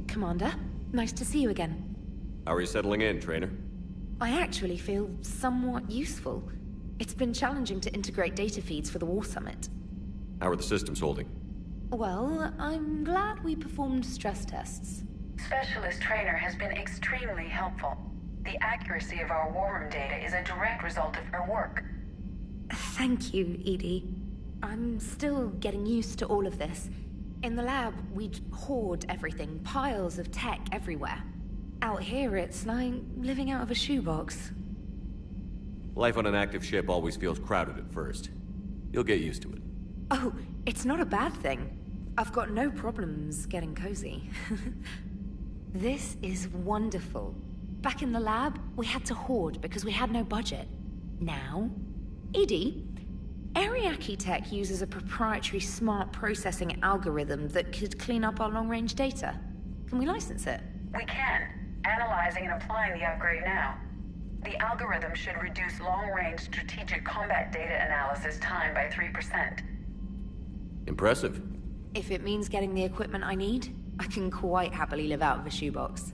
Commander, nice to see you again. How are you settling in, trainer? I actually feel somewhat useful. It's been challenging to integrate data feeds for the War Summit. How are the systems holding? Well, I'm glad we performed stress tests. Specialist Trainer has been extremely helpful. The accuracy of our war room data is a direct result of her work. Thank you, Edie. I'm still getting used to all of this. In the lab, we'd hoard everything, piles of tech everywhere. Out here, it's like living out of a shoebox. Life on an active ship always feels crowded at first. You'll get used to it. Oh, it's not a bad thing. I've got no problems getting cozy. This is wonderful. Back in the lab, we had to hoard because we had no budget. Now, Edie, Ariake Tech uses a proprietary smart processing algorithm that could clean up our long-range data. Can we license it? We can. Analyzing and applying the upgrade now. The algorithm should reduce long-range strategic combat data analysis time by 3%. Impressive. If it means getting the equipment I need, I can quite happily live out of a shoebox.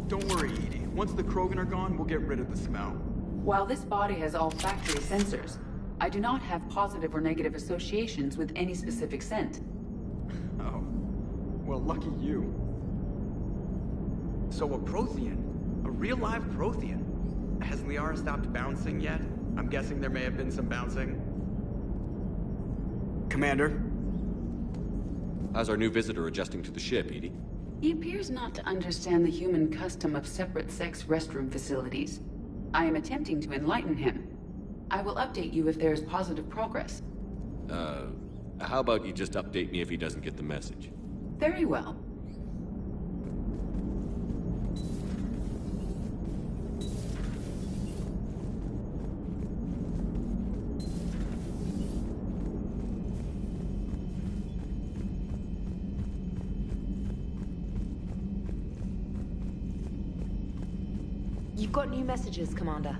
Don't worry, Edie. Once the Krogan are gone, we'll get rid of the smell. While this body has all factory sensors, I do not have positive or negative associations with any specific scent. Oh. Well, lucky you. So a Prothean? A real live Prothean? Has Liara stopped bouncing yet? I'm guessing there may have been some bouncing. Commander? How's our new visitor adjusting to the ship, Edie? He appears not to understand the human custom of separate-sex restroom facilities. I am attempting to enlighten him. I will update you if there is positive progress. How about you just update me if he doesn't get the message? Very well. You've got new messages, Commander.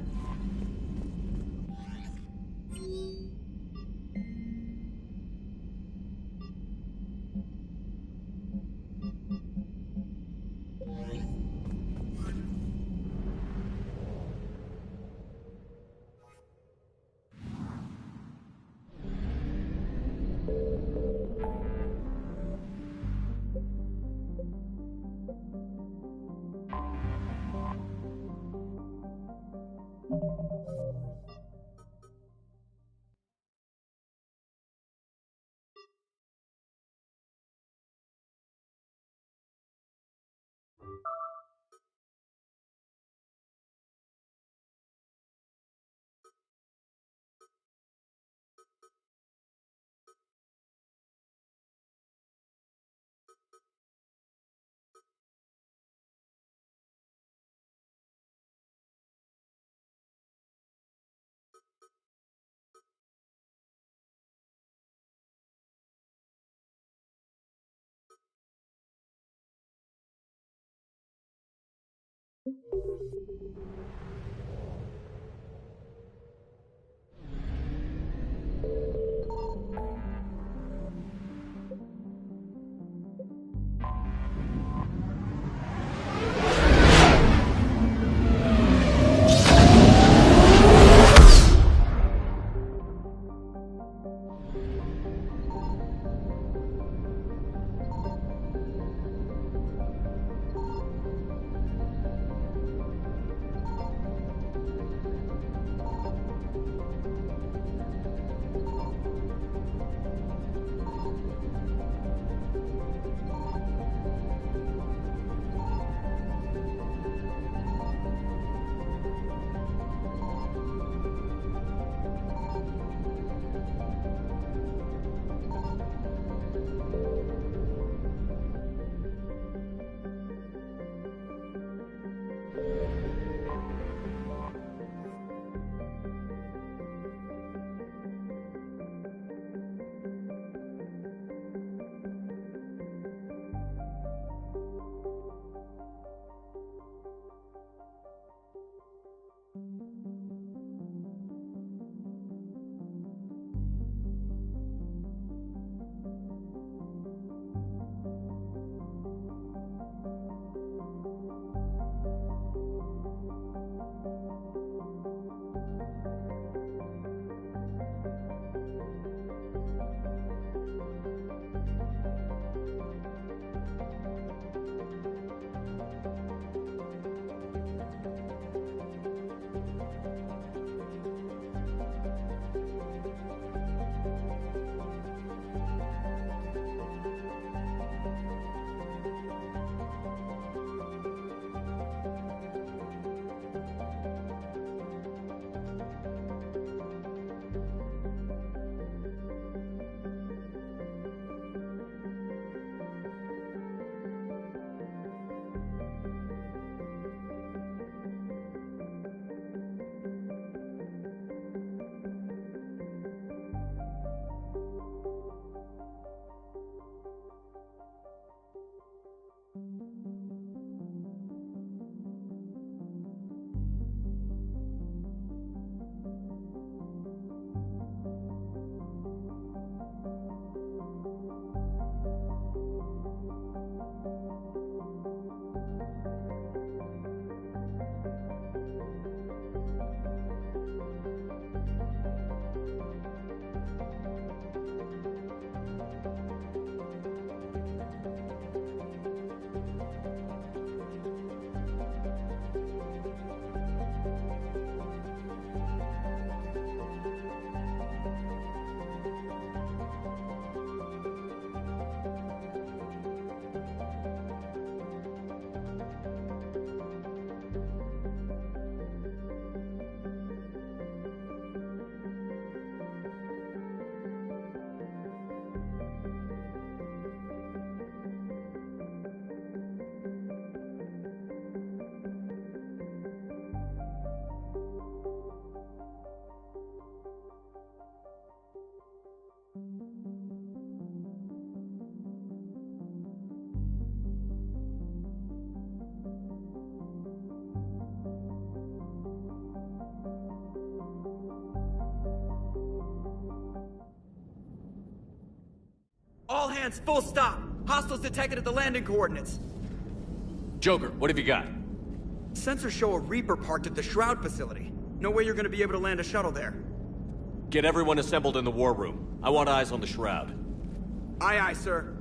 chance, full stop. Hostiles detected at the landing coordinates. Joker, what have you got? Sensors show a Reaper parked at the Shroud facility. No way you're gonna be able to land a shuttle there. Get everyone assembled in the war room. I want eyes on the Shroud. Aye, aye, sir.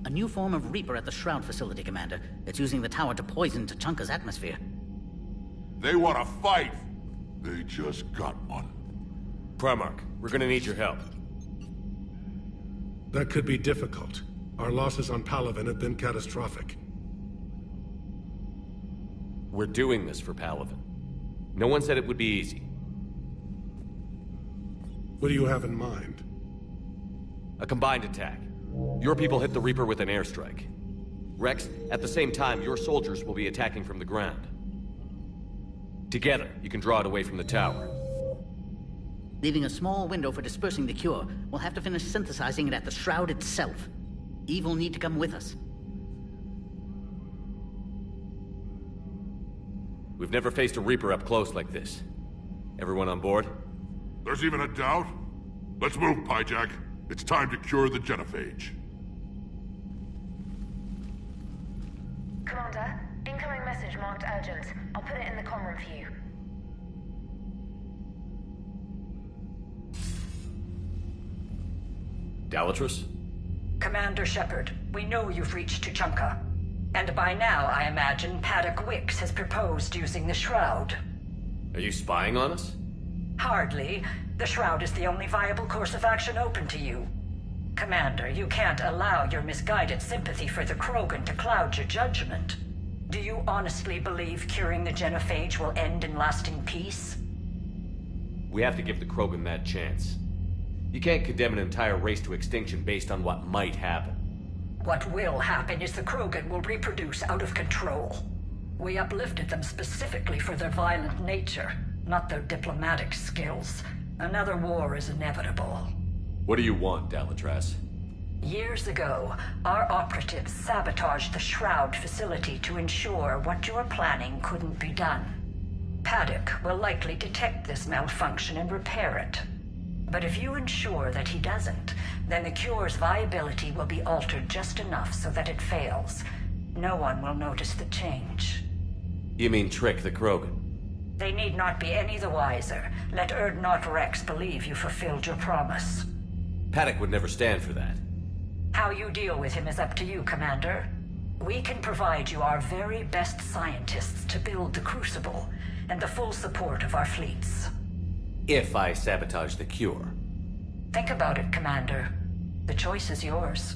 A new form of Reaper at the Shroud facility, Commander. It's using the tower to poison Tuchanka's atmosphere. They want to fight. They just got one. Primarch, we're gonna need your help. That could be difficult. Our losses on Palaven have been catastrophic. We're doing this for Palaven. No one said it would be easy. What do you have in mind? A combined attack. Your people hit the Reaper with an airstrike. Rex, at the same time, your soldiers will be attacking from the ground. Together, you can draw it away from the tower. Leaving a small window for dispersing the cure. We'll have to finish synthesizing it at the Shroud itself. Eve will need to come with us. We've never faced a Reaper up close like this. Everyone on board? There's even a doubt? Let's move, Pyjack. It's time to cure the genophage. Commander, incoming message marked urgent. I'll put it in the comm room for you. Dalatrus? Commander Shepard, we know you've reached Tuchanka. And by now, I imagine Paddock Wicks has proposed using the Shroud. Are you spying on us? Hardly. The Shroud is the only viable course of action open to you. Commander, you can't allow your misguided sympathy for the Krogan to cloud your judgment. Do you honestly believe curing the genophage will end in lasting peace? We have to give the Krogan that chance. You can't condemn an entire race to extinction based on what might happen. What will happen is the Krogan will reproduce out of control. We uplifted them specifically for their violent nature, not their diplomatic skills. Another war is inevitable. What do you want, Dalatrus? Years ago, our operatives sabotaged the Shroud facility to ensure what you were planning couldn't be done. Paddock will likely detect this malfunction and repair it. But if you ensure that he doesn't, then the cure's viability will be altered just enough so that it fails. No one will notice the change. You mean trick the Krogan? They need not be any the wiser. Let Urdnot Rex believe you fulfilled your promise. Paddock would never stand for that. How you deal with him is up to you, Commander. We can provide you our very best scientists to build the Crucible, and the full support of our fleets. If I sabotage the cure. Think about it, Commander. The choice is yours.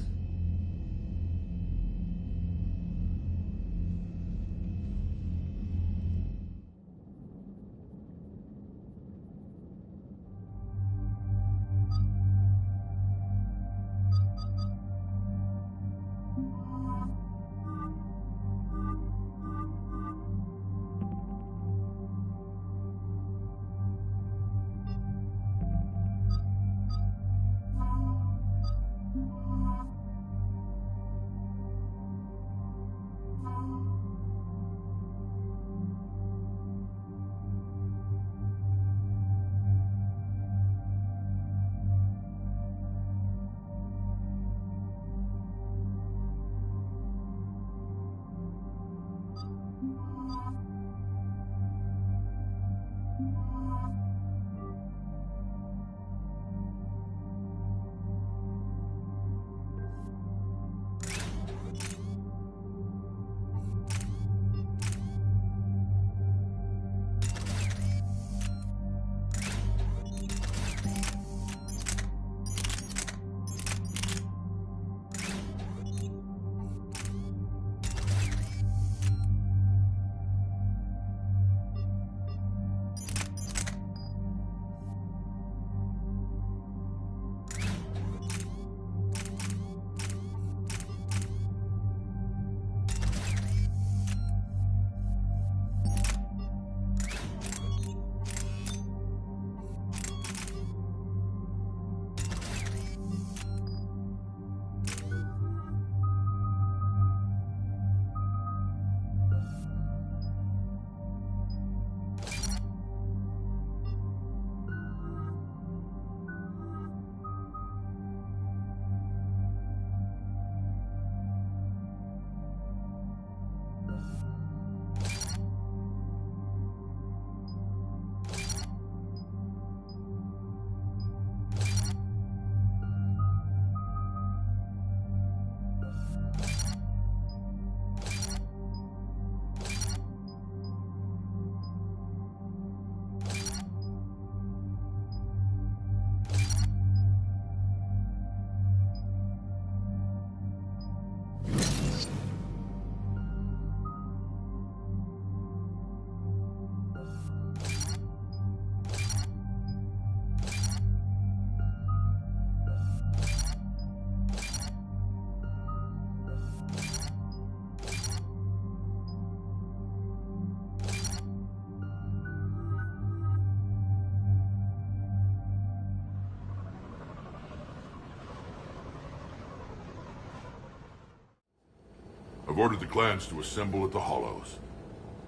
I've ordered the clans to assemble at the Hollows.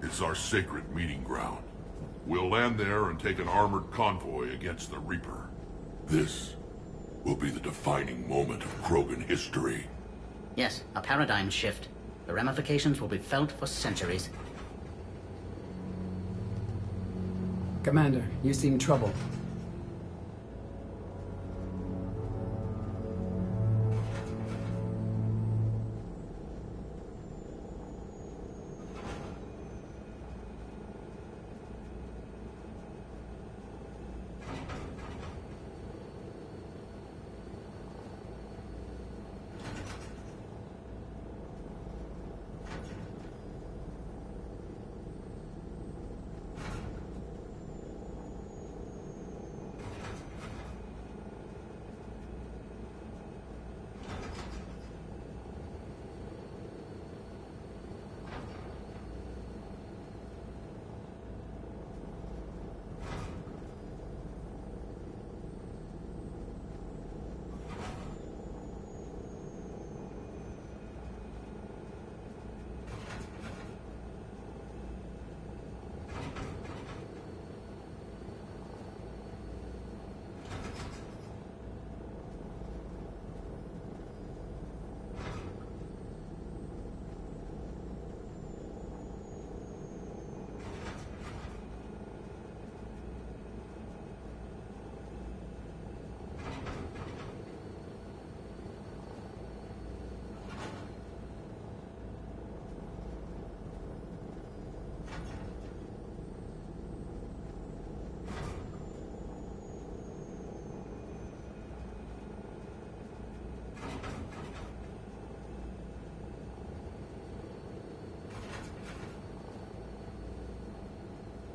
It's our sacred meeting ground. We'll land there and take an armored convoy against the Reaper. This will be the defining moment of Krogan history. Yes, a paradigm shift. The ramifications will be felt for centuries. Commander, you seem troubled.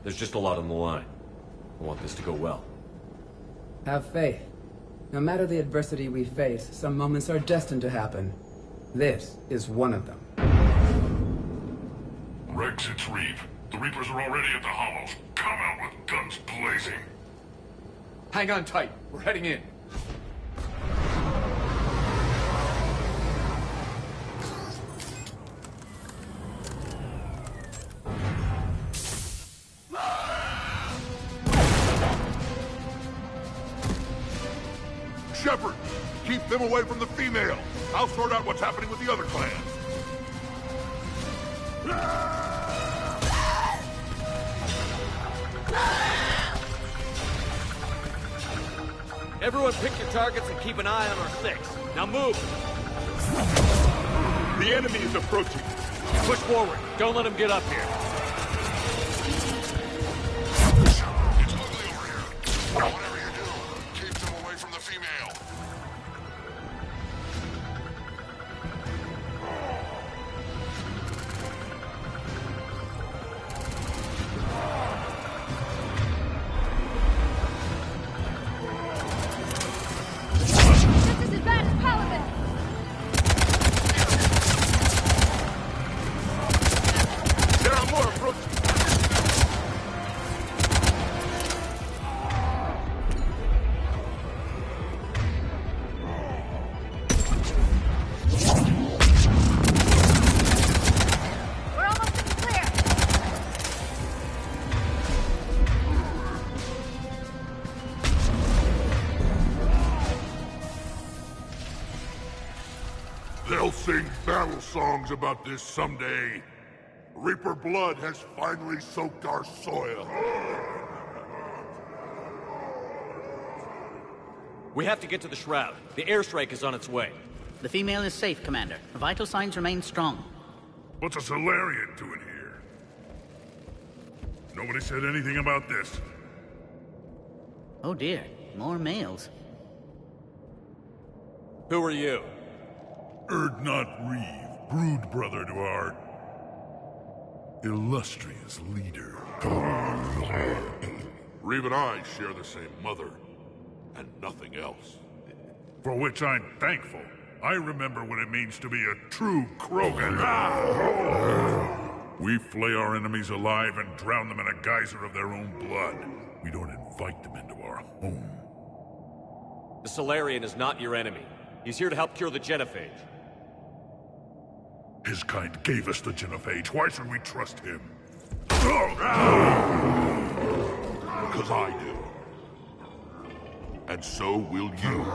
There's just a lot on the line. I want this to go well. Have faith. No matter the adversity we face, some moments are destined to happen. This is one of them. Rex, it's Reeve. The Reapers are already at the Hollows. Come out with guns blazing. Hang on tight. We're heading in. Shepard, keep them away from the female. I'll sort out what's happening with the other clans. Everyone pick your targets and keep an eye on our six. Now move! The enemy is approaching. Push forward. Don't let him get up here. It's ugly over here. Whatever you do, keep them away from the female. This is as bad as Paladin! There are more approaching. We're almost in the clear! They'll sing battle songs about this someday. Reaper blood has finally soaked our soil. We have to get to the Shroud. The airstrike is on its way. The female is safe, Commander. Vital signs remain strong. What's a Solarian doing here? Nobody said anything about this. Oh dear, more males. Who are you? Erdnot Reeve, brood brother to our illustrious leader. Reeve and I share the same mother, and nothing else. For which I'm thankful. I remember what it means to be a true Krogan. We flay our enemies alive and drown them in a geyser of their own blood. We don't invite them into our home. The Solarian is not your enemy. He's here to help cure the genophage. His kind gave us the Genophage. Why should we trust him? Because I do. And so will you.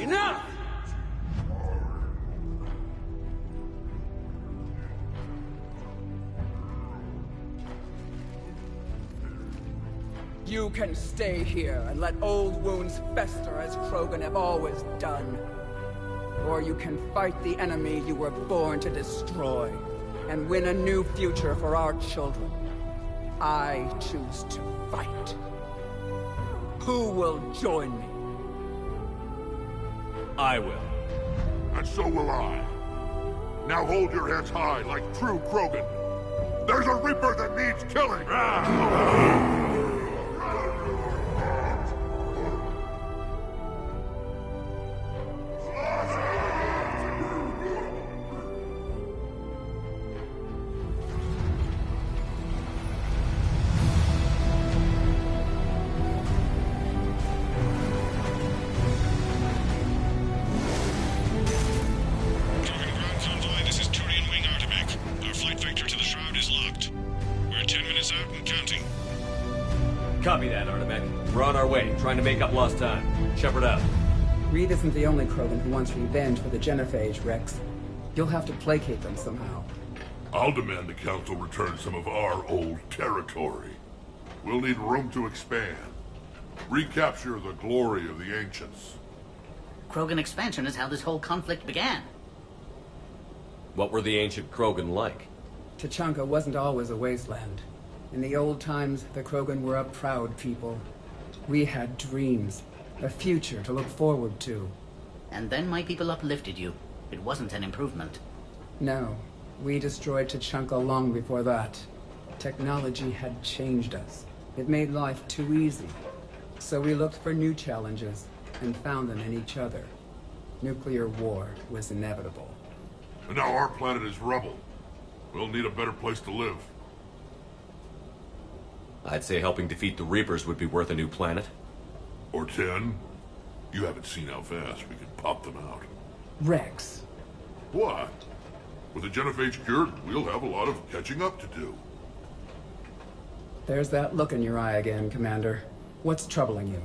Enough! You can stay here and let old wounds fester as Krogan have always done. Or you can fight the enemy you were born to destroy, and win a new future for our children. I choose to fight. Who will join me? I will. And so will I. Now hold your heads high like true Krogan. There's a Reaper that needs killing! Copy that, Artemek. We're on our way, trying to make up lost time. Shepard out. Reed isn't the only Krogan who wants revenge for the Genophage, Rex. You'll have to placate them somehow. I'll demand the Council return some of our old territory. We'll need room to expand. Recapture the glory of the Ancients. Krogan expansion is how this whole conflict began. What were the ancient Krogan like? Tuchanka wasn't always a wasteland. In the old times, the Krogan were a proud people. We had dreams, a future to look forward to. And then my people uplifted you. It wasn't an improvement. No, we destroyed Tuchanka long before that. Technology had changed us. It made life too easy. So we looked for new challenges, and found them in each other. Nuclear war was inevitable. And now our planet is rubble. We'll need a better place to live. I'd say helping defeat the Reapers would be worth a new planet. Or 10. You haven't seen how fast we can pop them out. Rex. What? With the Genophage cured, we'll have a lot of catching up to do. There's that look in your eye again, Commander. What's troubling you?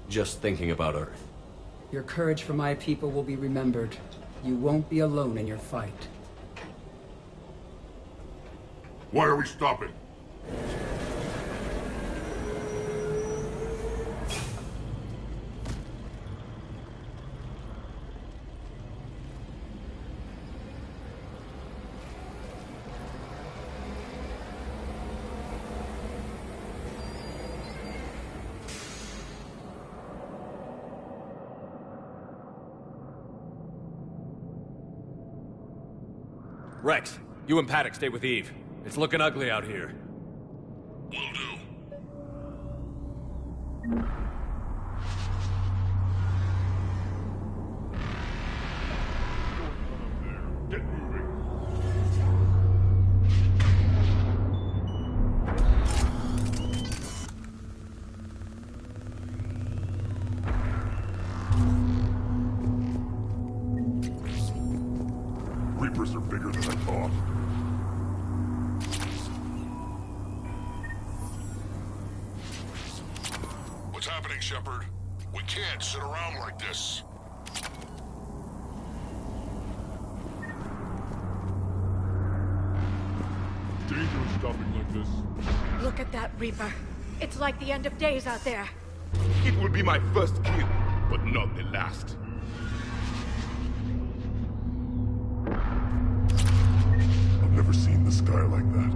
Just thinking about Earth. Your courage for my people will be remembered. You won't be alone in your fight. Why are we stopping? Rex, you and Paddock stay with Eve. It's looking ugly out here. Will do. Get moving. Reapers are bigger than I thought. What's happening, Shepard? We can't sit around like this. Dangerous stopping like this. Look at that Reaper. It's like the end of days out there. It will be my first kill, but not the last. I've never seen the sky like that.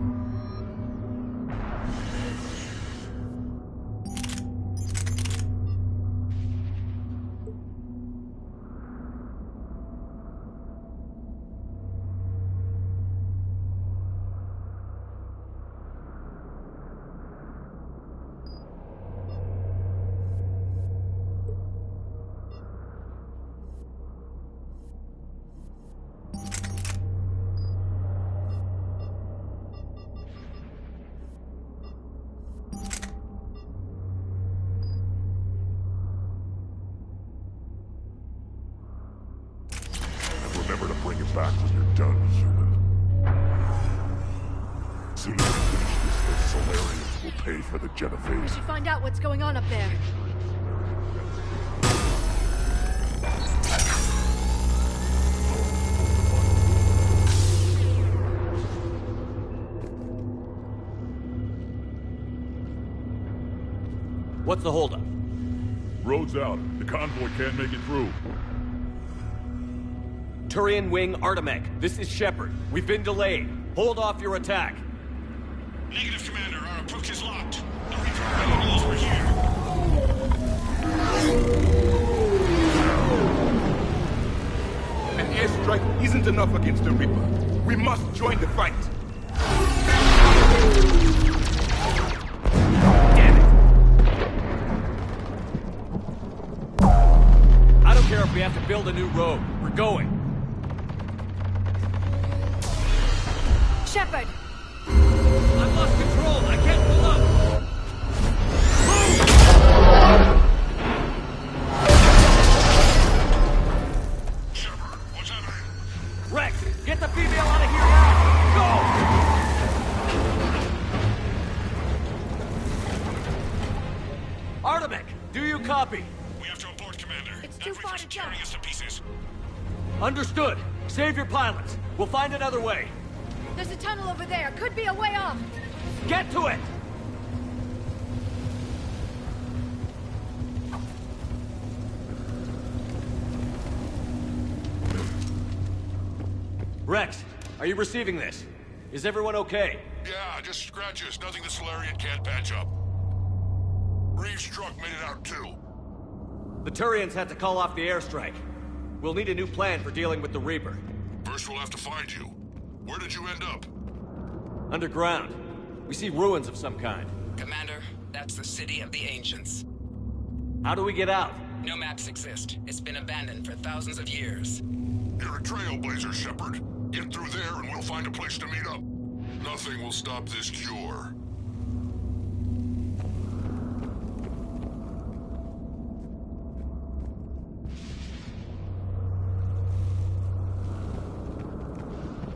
Remember to bring it back when you're done, human. Soon as we finish this, those Solarians will pay for the We Genovese. should find out what's going on up there. What's the holdup? Road's out. The convoy can't make it through. Turian Wing Artemec, this is Shepard. We've been delayed. Hold off your attack. Negative, Commander. Our approach is locked. The Reaper already knows we're here. An airstrike isn't enough against the Reaper. We must join the fight. Damn it! I don't care if we have to build a new road. We're going. Shepard! I've lost control. I can't pull up. Shepard, what's happening? Rex, get the female out of here now! Go! Artemec, do you copy? We have to abort, Commander. It's too far to jump. Tearing us to pieces. Understood. Save your pilots. We'll find another way. There's a tunnel over there. Could be a way off. Get to it! Rex, are you receiving this? Is everyone okay? Yeah, just scratches. Nothing the Solarian can't patch up. Reeves' truck made it out too. The Turians had to call off the airstrike. We'll need a new plan for dealing with the Reaper. First we'll have to find you. Where did you end up? Underground. We see ruins of some kind. Commander, that's the City of the Ancients. How do we get out? No maps exist. It's been abandoned for thousands of years. You're a trailblazer, Shepard. Get through there and we'll find a place to meet up. Nothing will stop this cure.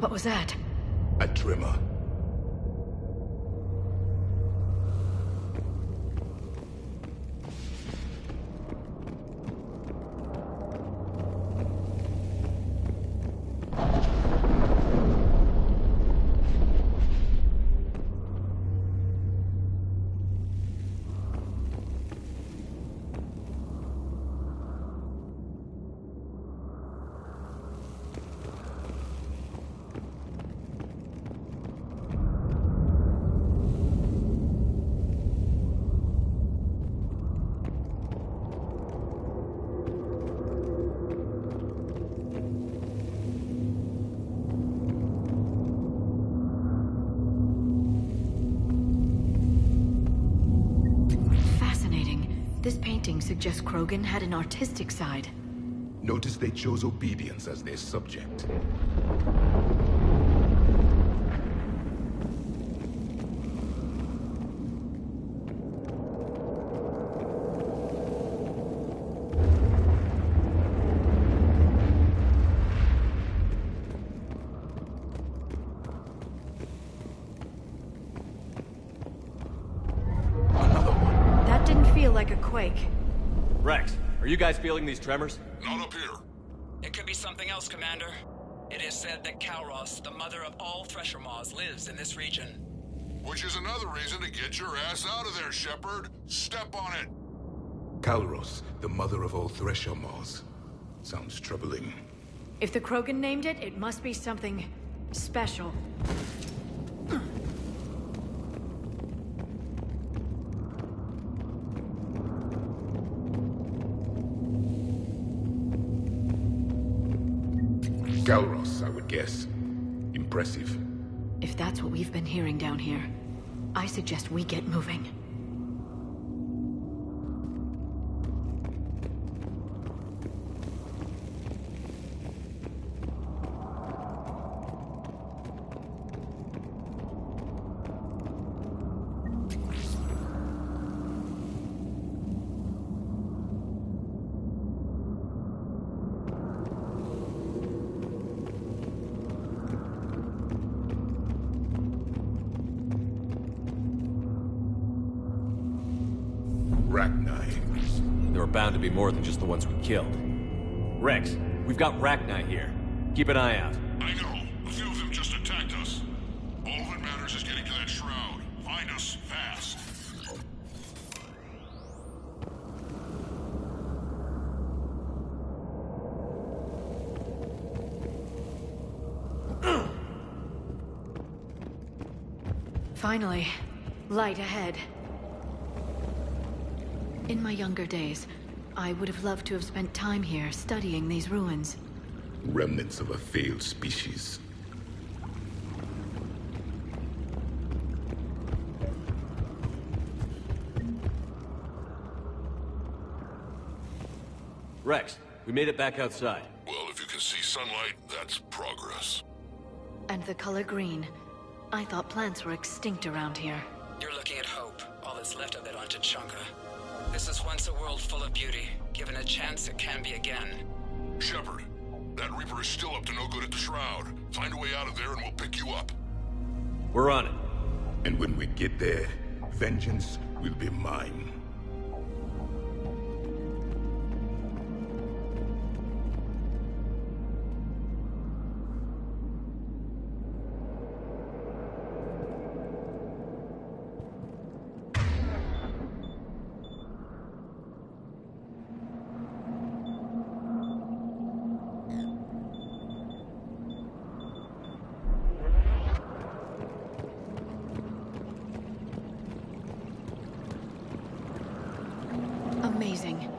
What was that? A tremor. paintings suggest Krogan had an artistic side. Notice they chose obedience as their subject. That didn't feel like a quake. Rex, are you guys feeling these tremors? Not up here. It could be something else, Commander. It is said that Kalros, the mother of all Thresher Maws, lives in this region. Which is another reason to get your ass out of there, Shepard. Step on it. Kalros, the mother of all Thresher Maws. Sounds troubling. If the Krogan named it, it must be something special. Galros, I would guess. Impressive. If that's what we've been hearing down here, I suggest we get moving. There are bound to be more than just the ones we killed. Rex, we've got Rachni here. Keep an eye out. I know. A few of them just attacked us. All that matters is getting to that shroud. Find us fast. Finally, light ahead. In my younger days, I would have loved to have spent time here studying these ruins. Remnants of a failed species. Rex, we made it back outside. Well, if you can see sunlight, that's progress. And the color green. I thought plants were extinct around here. You're looking at hope, all that's left of it on Tachanka. This is once a world full of beauty. Given a chance, it can be again. Shepard, that Reaper is still up to no good at the Shroud. Find a way out of there and we'll pick you up. We're on it. And when we get there, vengeance will be mine. Amazing.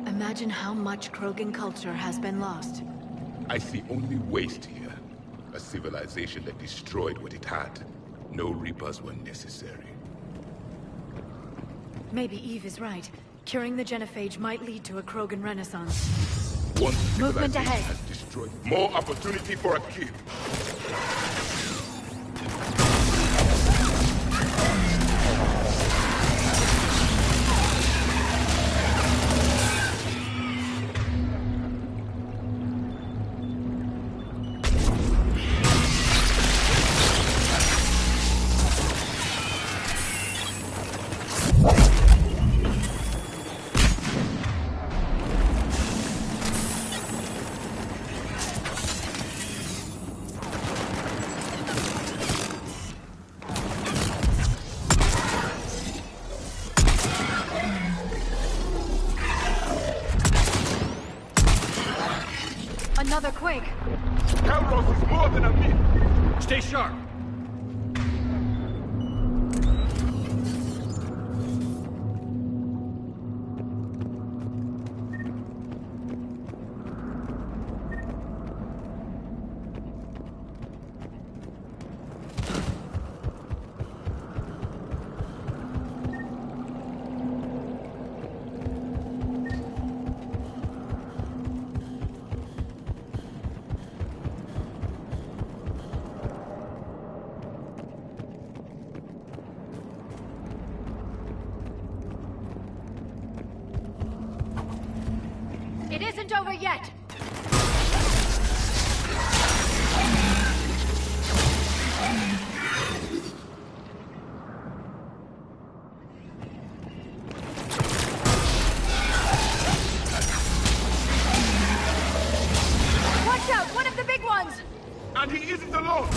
Imagine how much Krogan culture has been lost. I see only waste here. A civilization that destroyed what it had. No Reapers were necessary. Maybe Eve is right. Curing the genophage might lead to a Krogan renaissance. One Movement civilization ahead. has destroyed more opportunity for a kill. Another quake! Kalros is more than a myth! Stay sharp! yet! Watch out! One of the big ones! And he isn't alone!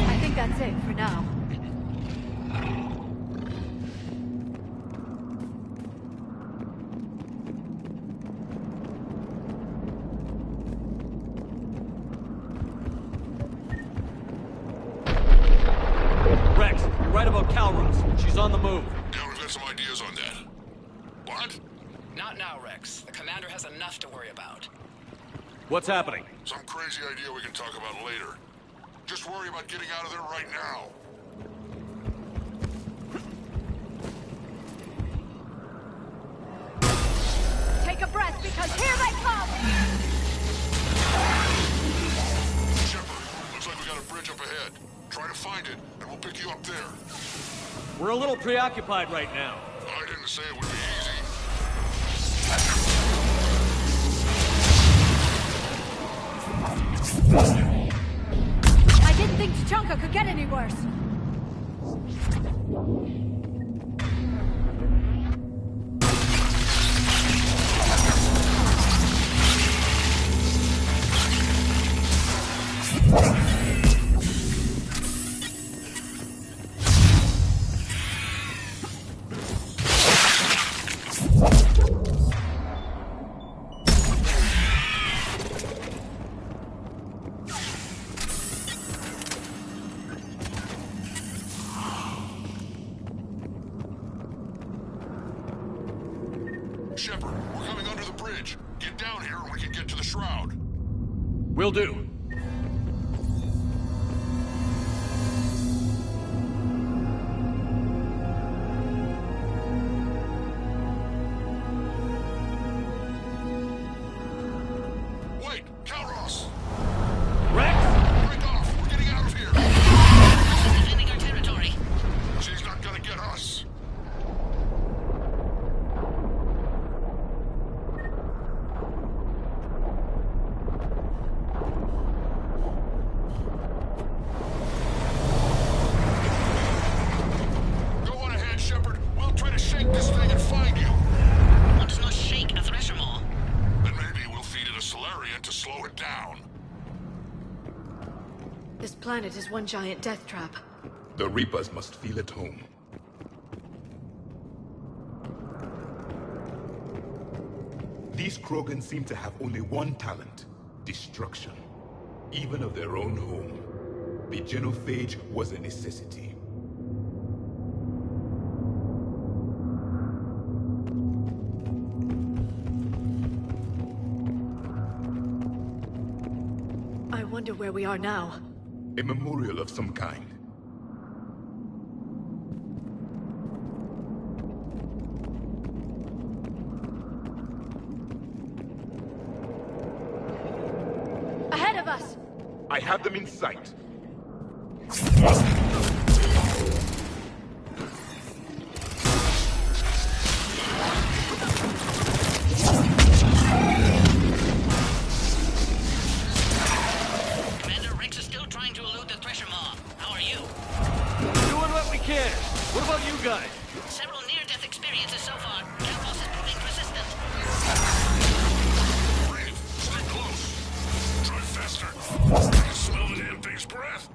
I think that's it for now. Rex, you're right about Calros. She's on the move. Yeah, we've got some ideas on that. What? Not now, Rex. The commander has enough to worry about. What's happening? Some crazy idea we can talk about later. Just worry about getting out of there right now. Take a breath, because here they come! Shepard, looks like we got a bridge up ahead. Try to find it, and we'll pick you up there. We're a little preoccupied right now. I didn't say it would be easy. I didn't think Tuchanka could get any worse. Shepard, we're coming under the bridge. Get down here and we can get to the shroud. Will do. Wait, Calros! Rex! Break off! We're getting out of here! Defending our territory. She's not gonna get us. Go on ahead, Shepard. We'll try to shake this thing and find you. One does not shake a thresher more. Then maybe we'll feed it a Solarian to slow it down. This planet is one giant death trap. The Reapers must feel at home. These Krogan seem to have only one talent: destruction. Even of their own home. The genophage was a necessity. I wonder where we are now. A memorial of some kind. Ahead of us! I have them in sight. Commander, Rex is still trying to elude the thresher maw. How are you? Doing what we can. What about you guys? Several near-death experiences so far. Calros is proving persistent. Brave, stay close. Drive faster. I can smell the damn thing's breath.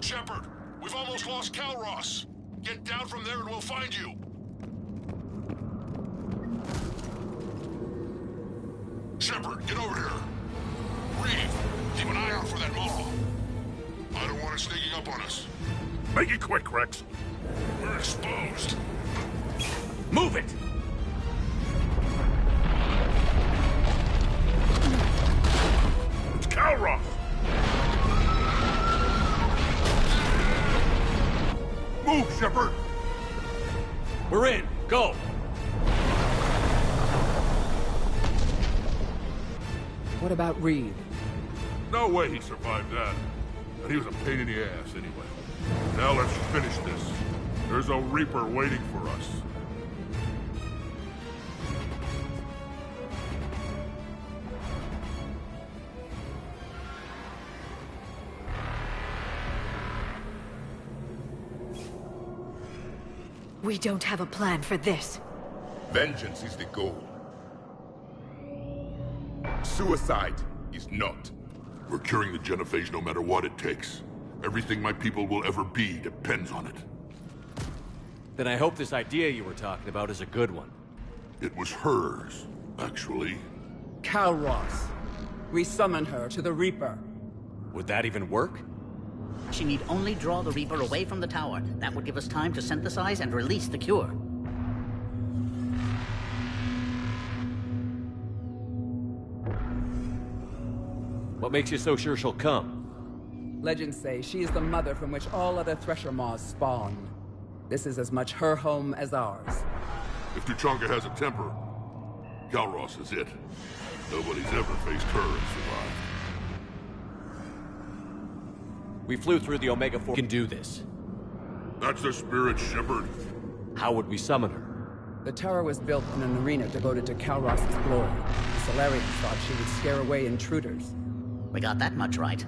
Shepard, we've almost lost Calros. Get down from there and we'll find you. Reed, keep an eye out for that mall. I don't want it sneaking up on us. Make it quick, Rex. We're exposed. Move it! It's Calroth! Move, Shepard! We're in. Go! What about Reed? No way he survived that. And he was a pain in the ass anyway. Now let's finish this. There's a Reaper waiting for us. We don't have a plan for this. Vengeance is the goal. Suicide is not. We're curing the genophage no matter what it takes. Everything my people will ever be depends on it. Then I hope this idea you were talking about is a good one. It was hers, actually. Calroth. We summoned her to the Reaper. Would that even work? She need only draw the Reaper away from the tower. That would give us time to synthesize and release the cure. What makes you so sure she'll come? Legends say she is the mother from which all other Thresher Maws spawn. This is as much her home as ours. If Tuchanka has a temper, Calroth is it. Nobody's ever faced her and survived. We flew through the Omega-4. We can do this. That's the spirit, Shepard. How would we summon her? The tower was built in an arena devoted to Calroth's glory. The Solarians thought she would scare away intruders. We got that much right.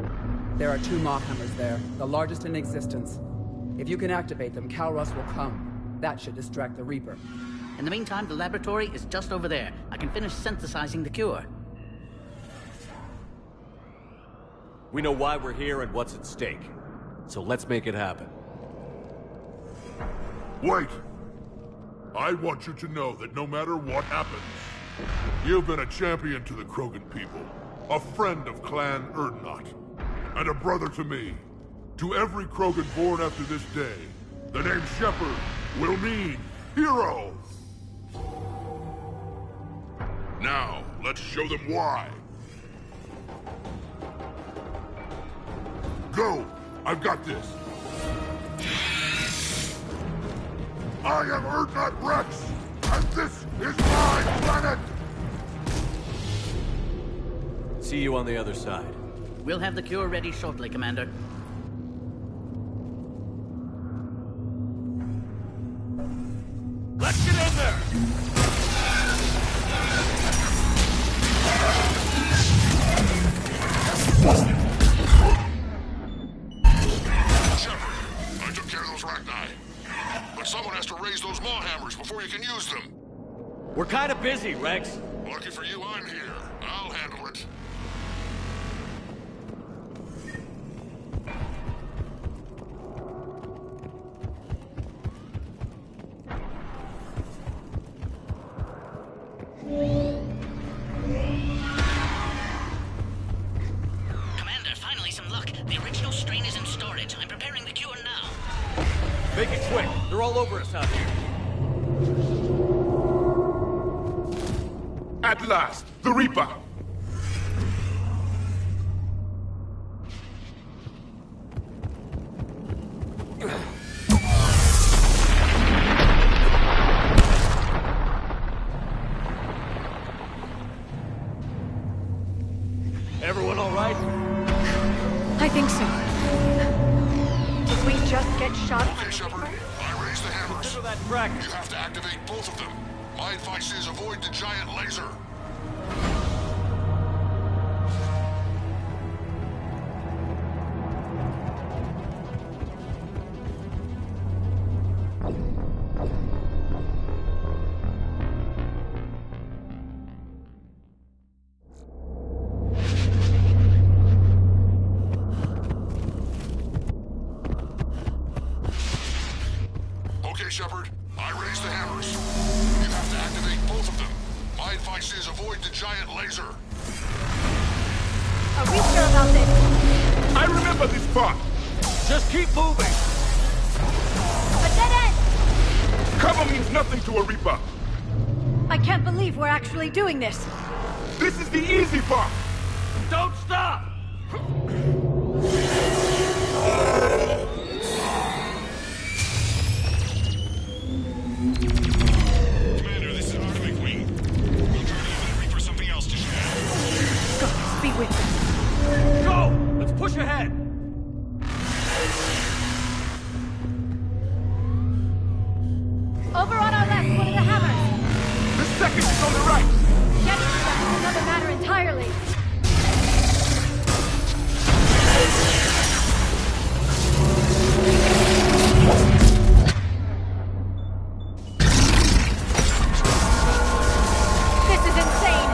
There are 2 Maw hammers there, the largest in existence. If you can activate them, Calroth will come. That should distract the Reaper. In the meantime, the laboratory is just over there. I can finish synthesizing the cure. We know why we're here and what's at stake. So let's make it happen. Wait! I want you to know that no matter what happens, you've been a champion to the Krogan people, a friend of Clan Erdnot, and a brother to me. To every Krogan born after this day, the name Shepard will mean hero! Now, let's show them why. Go! I've got this! I am Erdnot Rex, and this is my planet! See you on the other side. We'll have the cure ready shortly, Commander. Let's get in there! Shepard, I took care of those Rachni. But someone has to raise those Maw hammers before you can use them. We're kind of busy, Rex. Lucky for you, I'm here. I'll handle it. Commander, finally some luck. The original strain is in storage. I'm preparing the cure now. Make it quick. They're all over us out here. At last, the Reaper! Everyone all right? I think so. Did we just get shot? Okay, Shepard, I raised the hammers. Consider that crack. You have to activate both of them. My advice is avoid the giant laser. Okay, Shepard, I raised the hammers. You have to activate both of them. My advice is avoid the giant laser. A about this. I remember this part. Just keep moving. A dead end! Cover means nothing to a Reaper. I can't believe we're actually doing this. This is the easy part. Don't stop! Commander, this is Artemis Wing. We'll try to give the Reaper something else to shoot at. Goddess be with them. Go! Let's push ahead! Over on our left, one of the hammers. The second is on the right. Getting to that is another matter entirely. This is insane.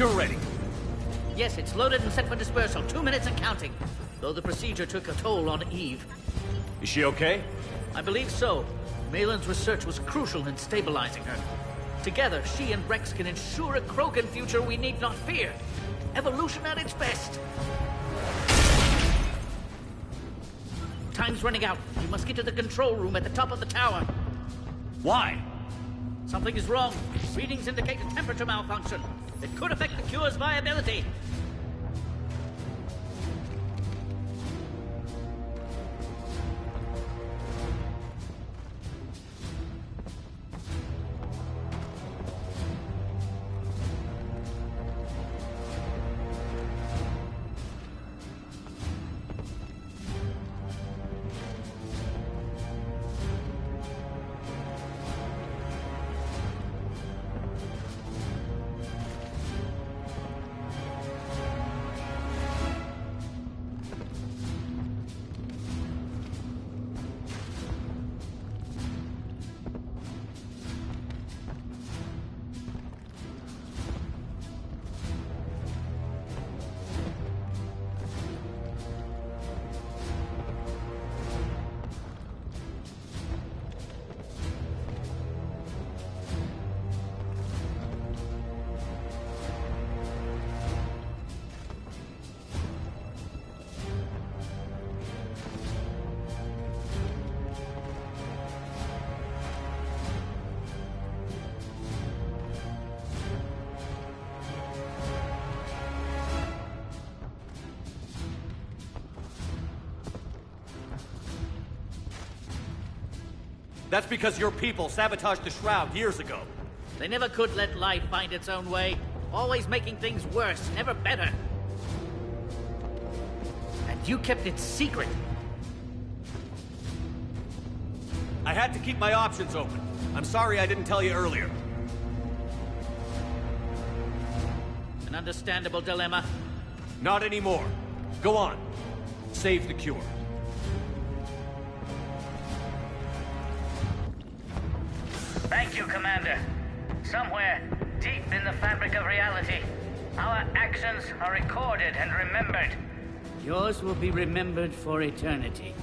You're ready. Yes, it's loaded and set for dispersal. 2 minutes and counting. Though the procedure took a toll on Eve. Is she okay? I believe so. Malin's research was crucial in stabilizing her. Together, she and Rex can ensure a Krogan future we need not fear. Evolution at its best. Time's running out. We must get to the control room at the top of the tower. Why? Something is wrong. Readings indicate a temperature malfunction. It could affect the cure's viability. That's because your people sabotaged the Shroud years ago. They never could let life find its own way. Always making things worse, never better. And you kept it secret. I had to keep my options open. I'm sorry I didn't tell you earlier. An understandable dilemma. Not anymore. Go on. Save the cure. Thank you, Commander. Somewhere, deep in the fabric of reality, our actions are recorded and remembered. Yours will be remembered for eternity.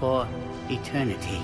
For eternity.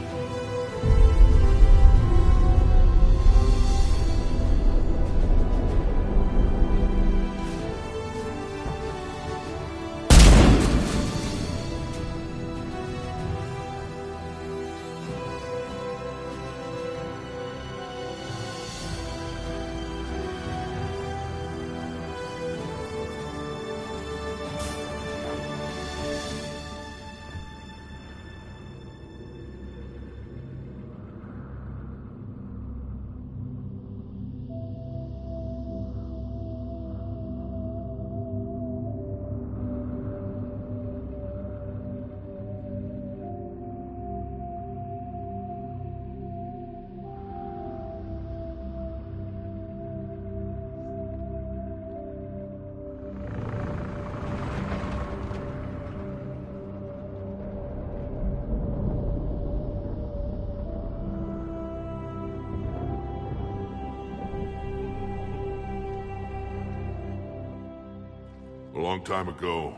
A long time ago,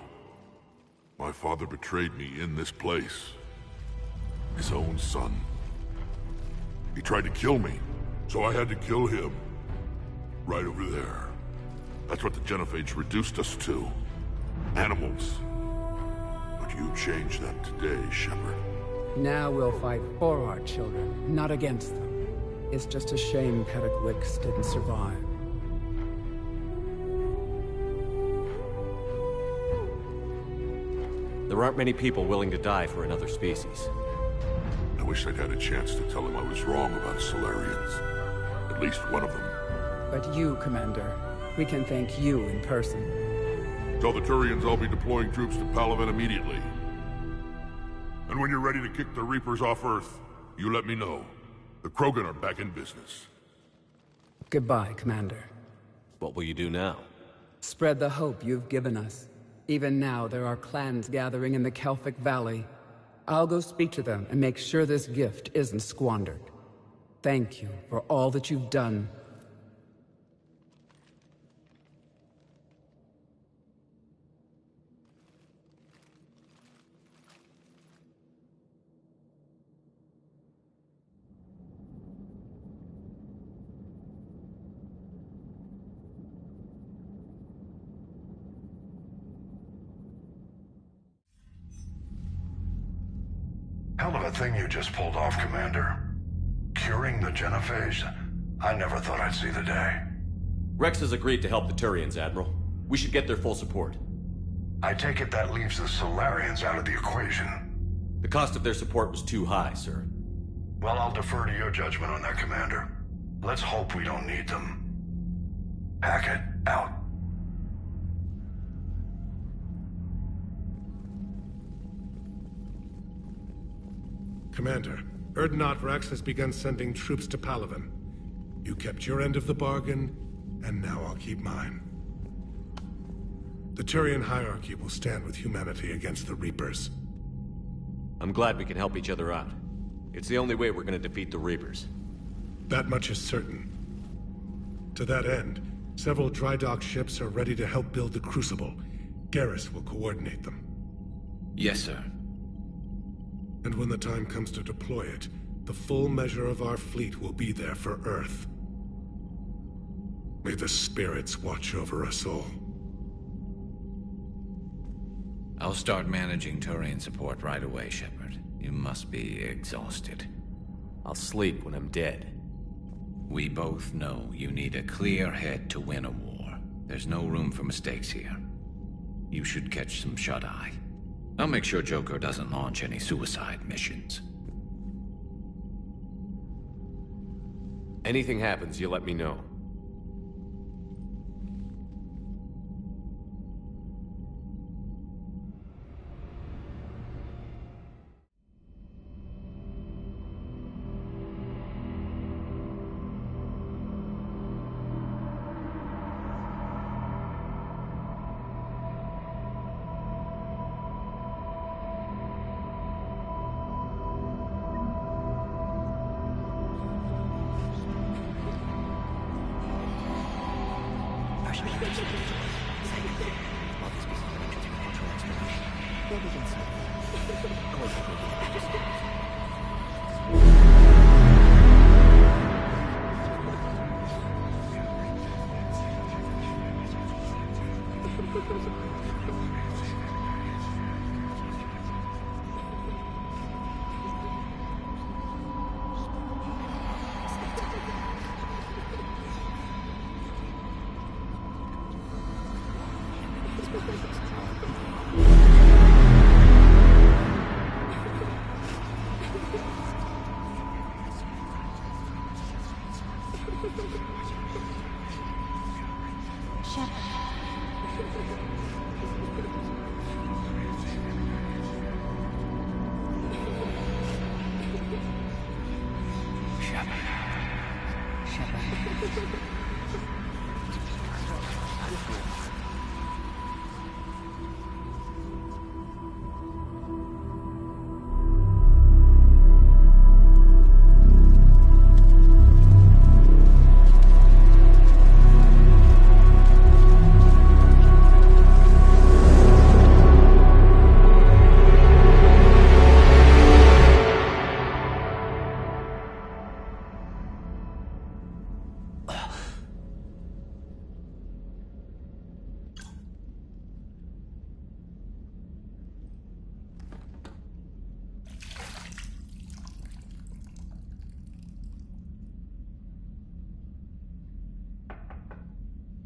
my father betrayed me in this place. His own son. He tried to kill me, so I had to kill him. Right over there. That's what the Genophage reduced us to. Animals. But you changed that today, Shepard. Now we'll fight for our children, not against them. It's just a shame Pedagwix didn't survive. There aren't many people willing to die for another species. I wish I'd had a chance to tell him I was wrong about Solarians. At least one of them. But you, Commander, we can thank you in person. Tell the Turians I'll be deploying troops to Palaven immediately. And when you're ready to kick the Reapers off Earth, you let me know. The Krogan are back in business. Goodbye, Commander. What will you do now? Spread the hope you've given us. Even now, there are clans gathering in the Kelphic Valley. I'll go speak to them and make sure this gift isn't squandered. Thank you for all that you've done. Hell of a thing you just pulled off, Commander. Curing the Genophage? I never thought I'd see the day. Rex has agreed to help the Turians, Admiral. We should get their full support. I take it that leaves the Solarians out of the equation. The cost of their support was too high, sir. Well, I'll defer to your judgment on that, Commander. Let's hope we don't need them. Hackett, out. Commander, Erdnot Rex has begun sending troops to Palaven. You kept your end of the bargain, and now I'll keep mine. The Turian hierarchy will stand with humanity against the Reapers. I'm glad we can help each other out. It's the only way we're gonna defeat the Reapers. That much is certain. To that end, several dry dock ships are ready to help build the Crucible. Garrus will coordinate them. Yes, sir. And when the time comes to deploy it, the full measure of our fleet will be there for Earth. May the spirits watch over us all. I'll start managing Turian support right away, Shepard. You must be exhausted. I'll sleep when I'm dead. We both know you need a clear head to win a war. There's no room for mistakes here. You should catch some shut-eye. I'll make sure Joker doesn't launch any suicide missions. Anything happens, you let me know.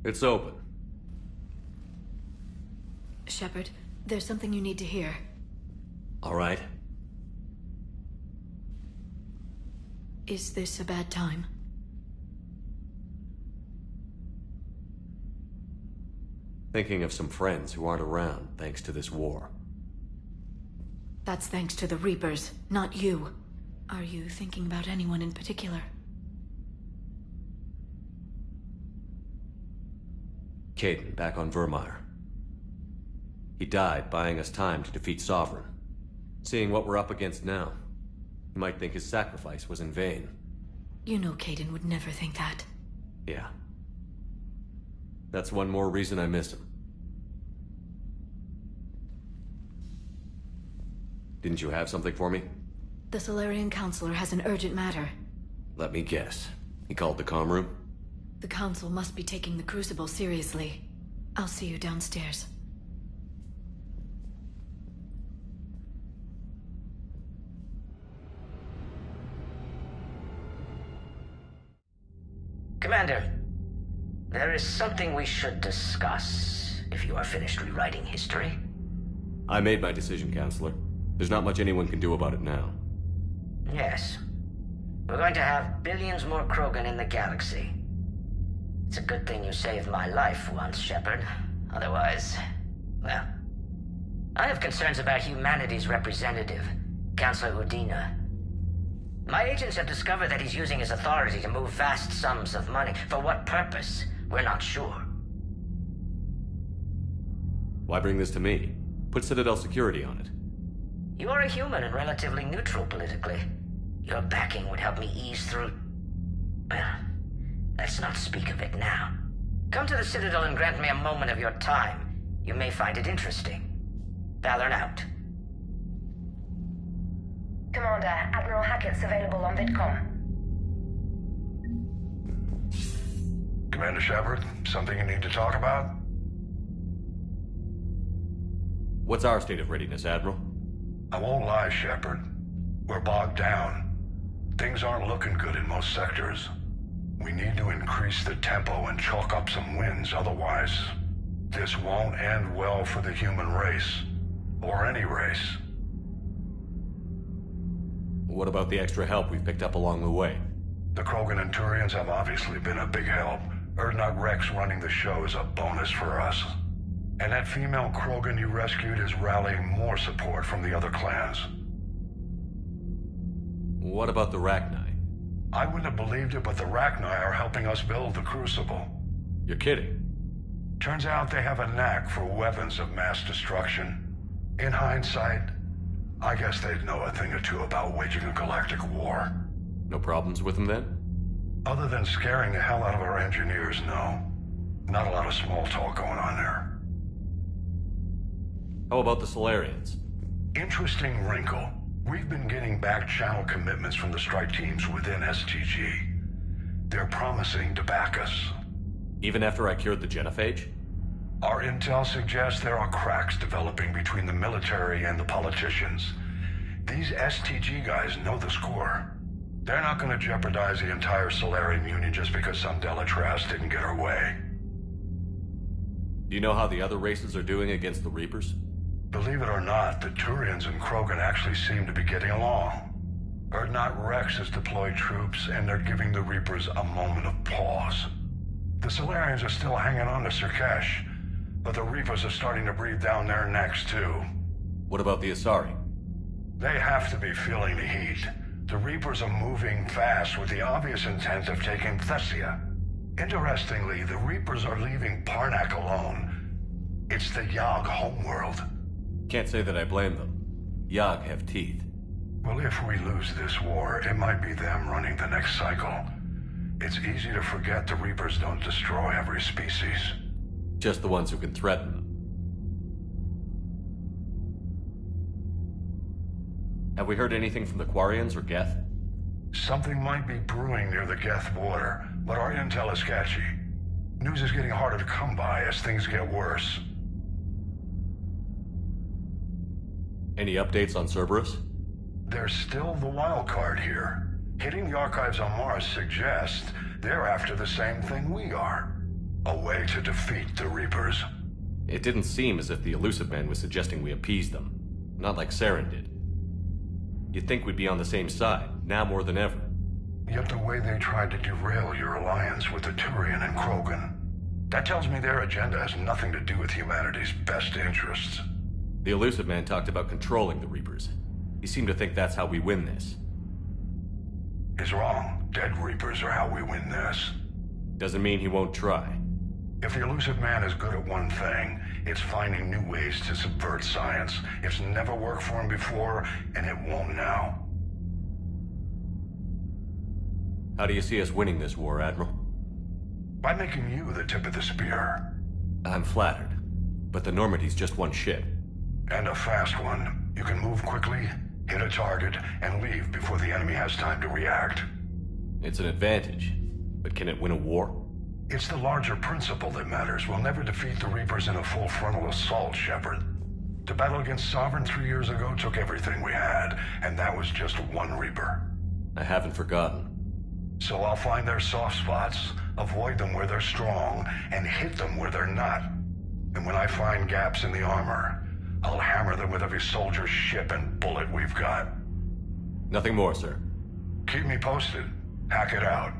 It's open. Shepard, there's something you need to hear. All right. Is this a bad time? Thinking of some friends who aren't around thanks to this war. That's thanks to the Reapers, not you. Are you thinking about anyone in particular? Caden, back on Vermeer. He died buying us time to defeat Sovereign. Seeing what we're up against now, you might think his sacrifice was in vain. You know Caden would never think that. Yeah. That's one more reason I miss him. Didn't you have something for me? The Solarian Counselor has an urgent matter. Let me guess. He called the comm room? The Council must be taking the Crucible seriously. I'll see you downstairs. Commander, there is something we should discuss, if you are finished rewriting history. I made my decision, Counselor. There's not much anyone can do about it now. Yes. We're going to have billions more Krogan in the galaxy. It's a good thing you saved my life once, Shepard. Otherwise, well... I have concerns about humanity's representative, Counselor Udina. My agents have discovered that he's using his authority to move vast sums of money. For what purpose? We're not sure. Why bring this to me? Put Citadel security on it. You are a human and relatively neutral politically. Your backing would help me ease through... Well, let's not speak of it now. Come to the Citadel and grant me a moment of your time. You may find it interesting. Valorn out. Commander, Admiral Hackett's available on VidCom. Commander Shepard, something you need to talk about? What's our state of readiness, Admiral? I won't lie, Shepard. We're bogged down. Things aren't looking good in most sectors. We need to increase the tempo and chalk up some wins, otherwise... this won't end well for the human race. Or any race. What about the extra help we've picked up along the way? The Krogan and Turians have obviously been a big help. Urdnot Rex running the show is a bonus for us. And that female Krogan you rescued is rallying more support from the other clans. What about the Rachni? I wouldn't have believed it, but the Rachni are helping us build the Crucible. You're kidding. Turns out they have a knack for weapons of mass destruction. In hindsight, I guess they'd know a thing or two about waging a galactic war. No problems with them then? Other than scaring the hell out of our engineers, no. Not a lot of small talk going on there. How about the Solarians? Interesting wrinkle. We've been getting back channel commitments from the strike teams within STG. They're promising to back us. Even after I cured the genophage? Our intel suggests there are cracks developing between the military and the politicians. These STG guys know the score. They're not going to jeopardize the entire Solarian Union just because some Delatras didn't get our way. Do you know how the other races are doing against the Reapers? Believe it or not, the Turians and Krogan actually seem to be getting along. Urdnot Rex has deployed troops, and they're giving the Reapers a moment of pause. The Solarians are still hanging on to Surkesh, but the Reapers are starting to breathe down their necks, too. What about the Asari? They have to be feeling the heat. The Reapers are moving fast with the obvious intent of taking Thessia. Interestingly, the Reapers are leaving Parnak alone. It's the Yogg homeworld. Can't say that I blame them. Yogg have teeth. Well, if we lose this war, it might be them running the next cycle. It's easy to forget the Reapers don't destroy every species. Just the ones who can threaten them. Have we heard anything from the Quarians or Geth? Something might be brewing near the Geth border, but our intel is sketchy. News is getting harder to come by as things get worse. Any updates on Cerberus? There's still the wild card here. Hitting the archives on Mars suggests they're after the same thing we are. A way to defeat the Reapers. It didn't seem as if the Illusive Man was suggesting we appease them. Not like Saren did. You'd think we'd be on the same side, now more than ever. Yet the way they tried to derail your alliance with the Turian and Krogan, that tells me their agenda has nothing to do with humanity's best interests. The Elusive Man talked about controlling the Reapers. He seemed to think that's how we win this. He's wrong. Dead Reapers are how we win this. Doesn't mean he won't try. If the Elusive Man is good at one thing, it's finding new ways to subvert science. It's never worked for him before, and it won't now. How do you see us winning this war, Admiral? By making you the tip of the spear. I'm flattered, but the Normandy's just one ship. And a fast one. You can move quickly, hit a target, and leave before the enemy has time to react. It's an advantage, but can it win a war? It's the larger principle that matters. We'll never defeat the Reapers in a full frontal assault, Shepard. The battle against Sovereign 3 years ago took everything we had, and that was just one Reaper. I haven't forgotten. So I'll find their soft spots, avoid them where they're strong, and hit them where they're not. And when I find gaps in the armor, I'll hammer them with every soldier, ship, and bullet we've got. Nothing more, sir. Keep me posted. Hack it out.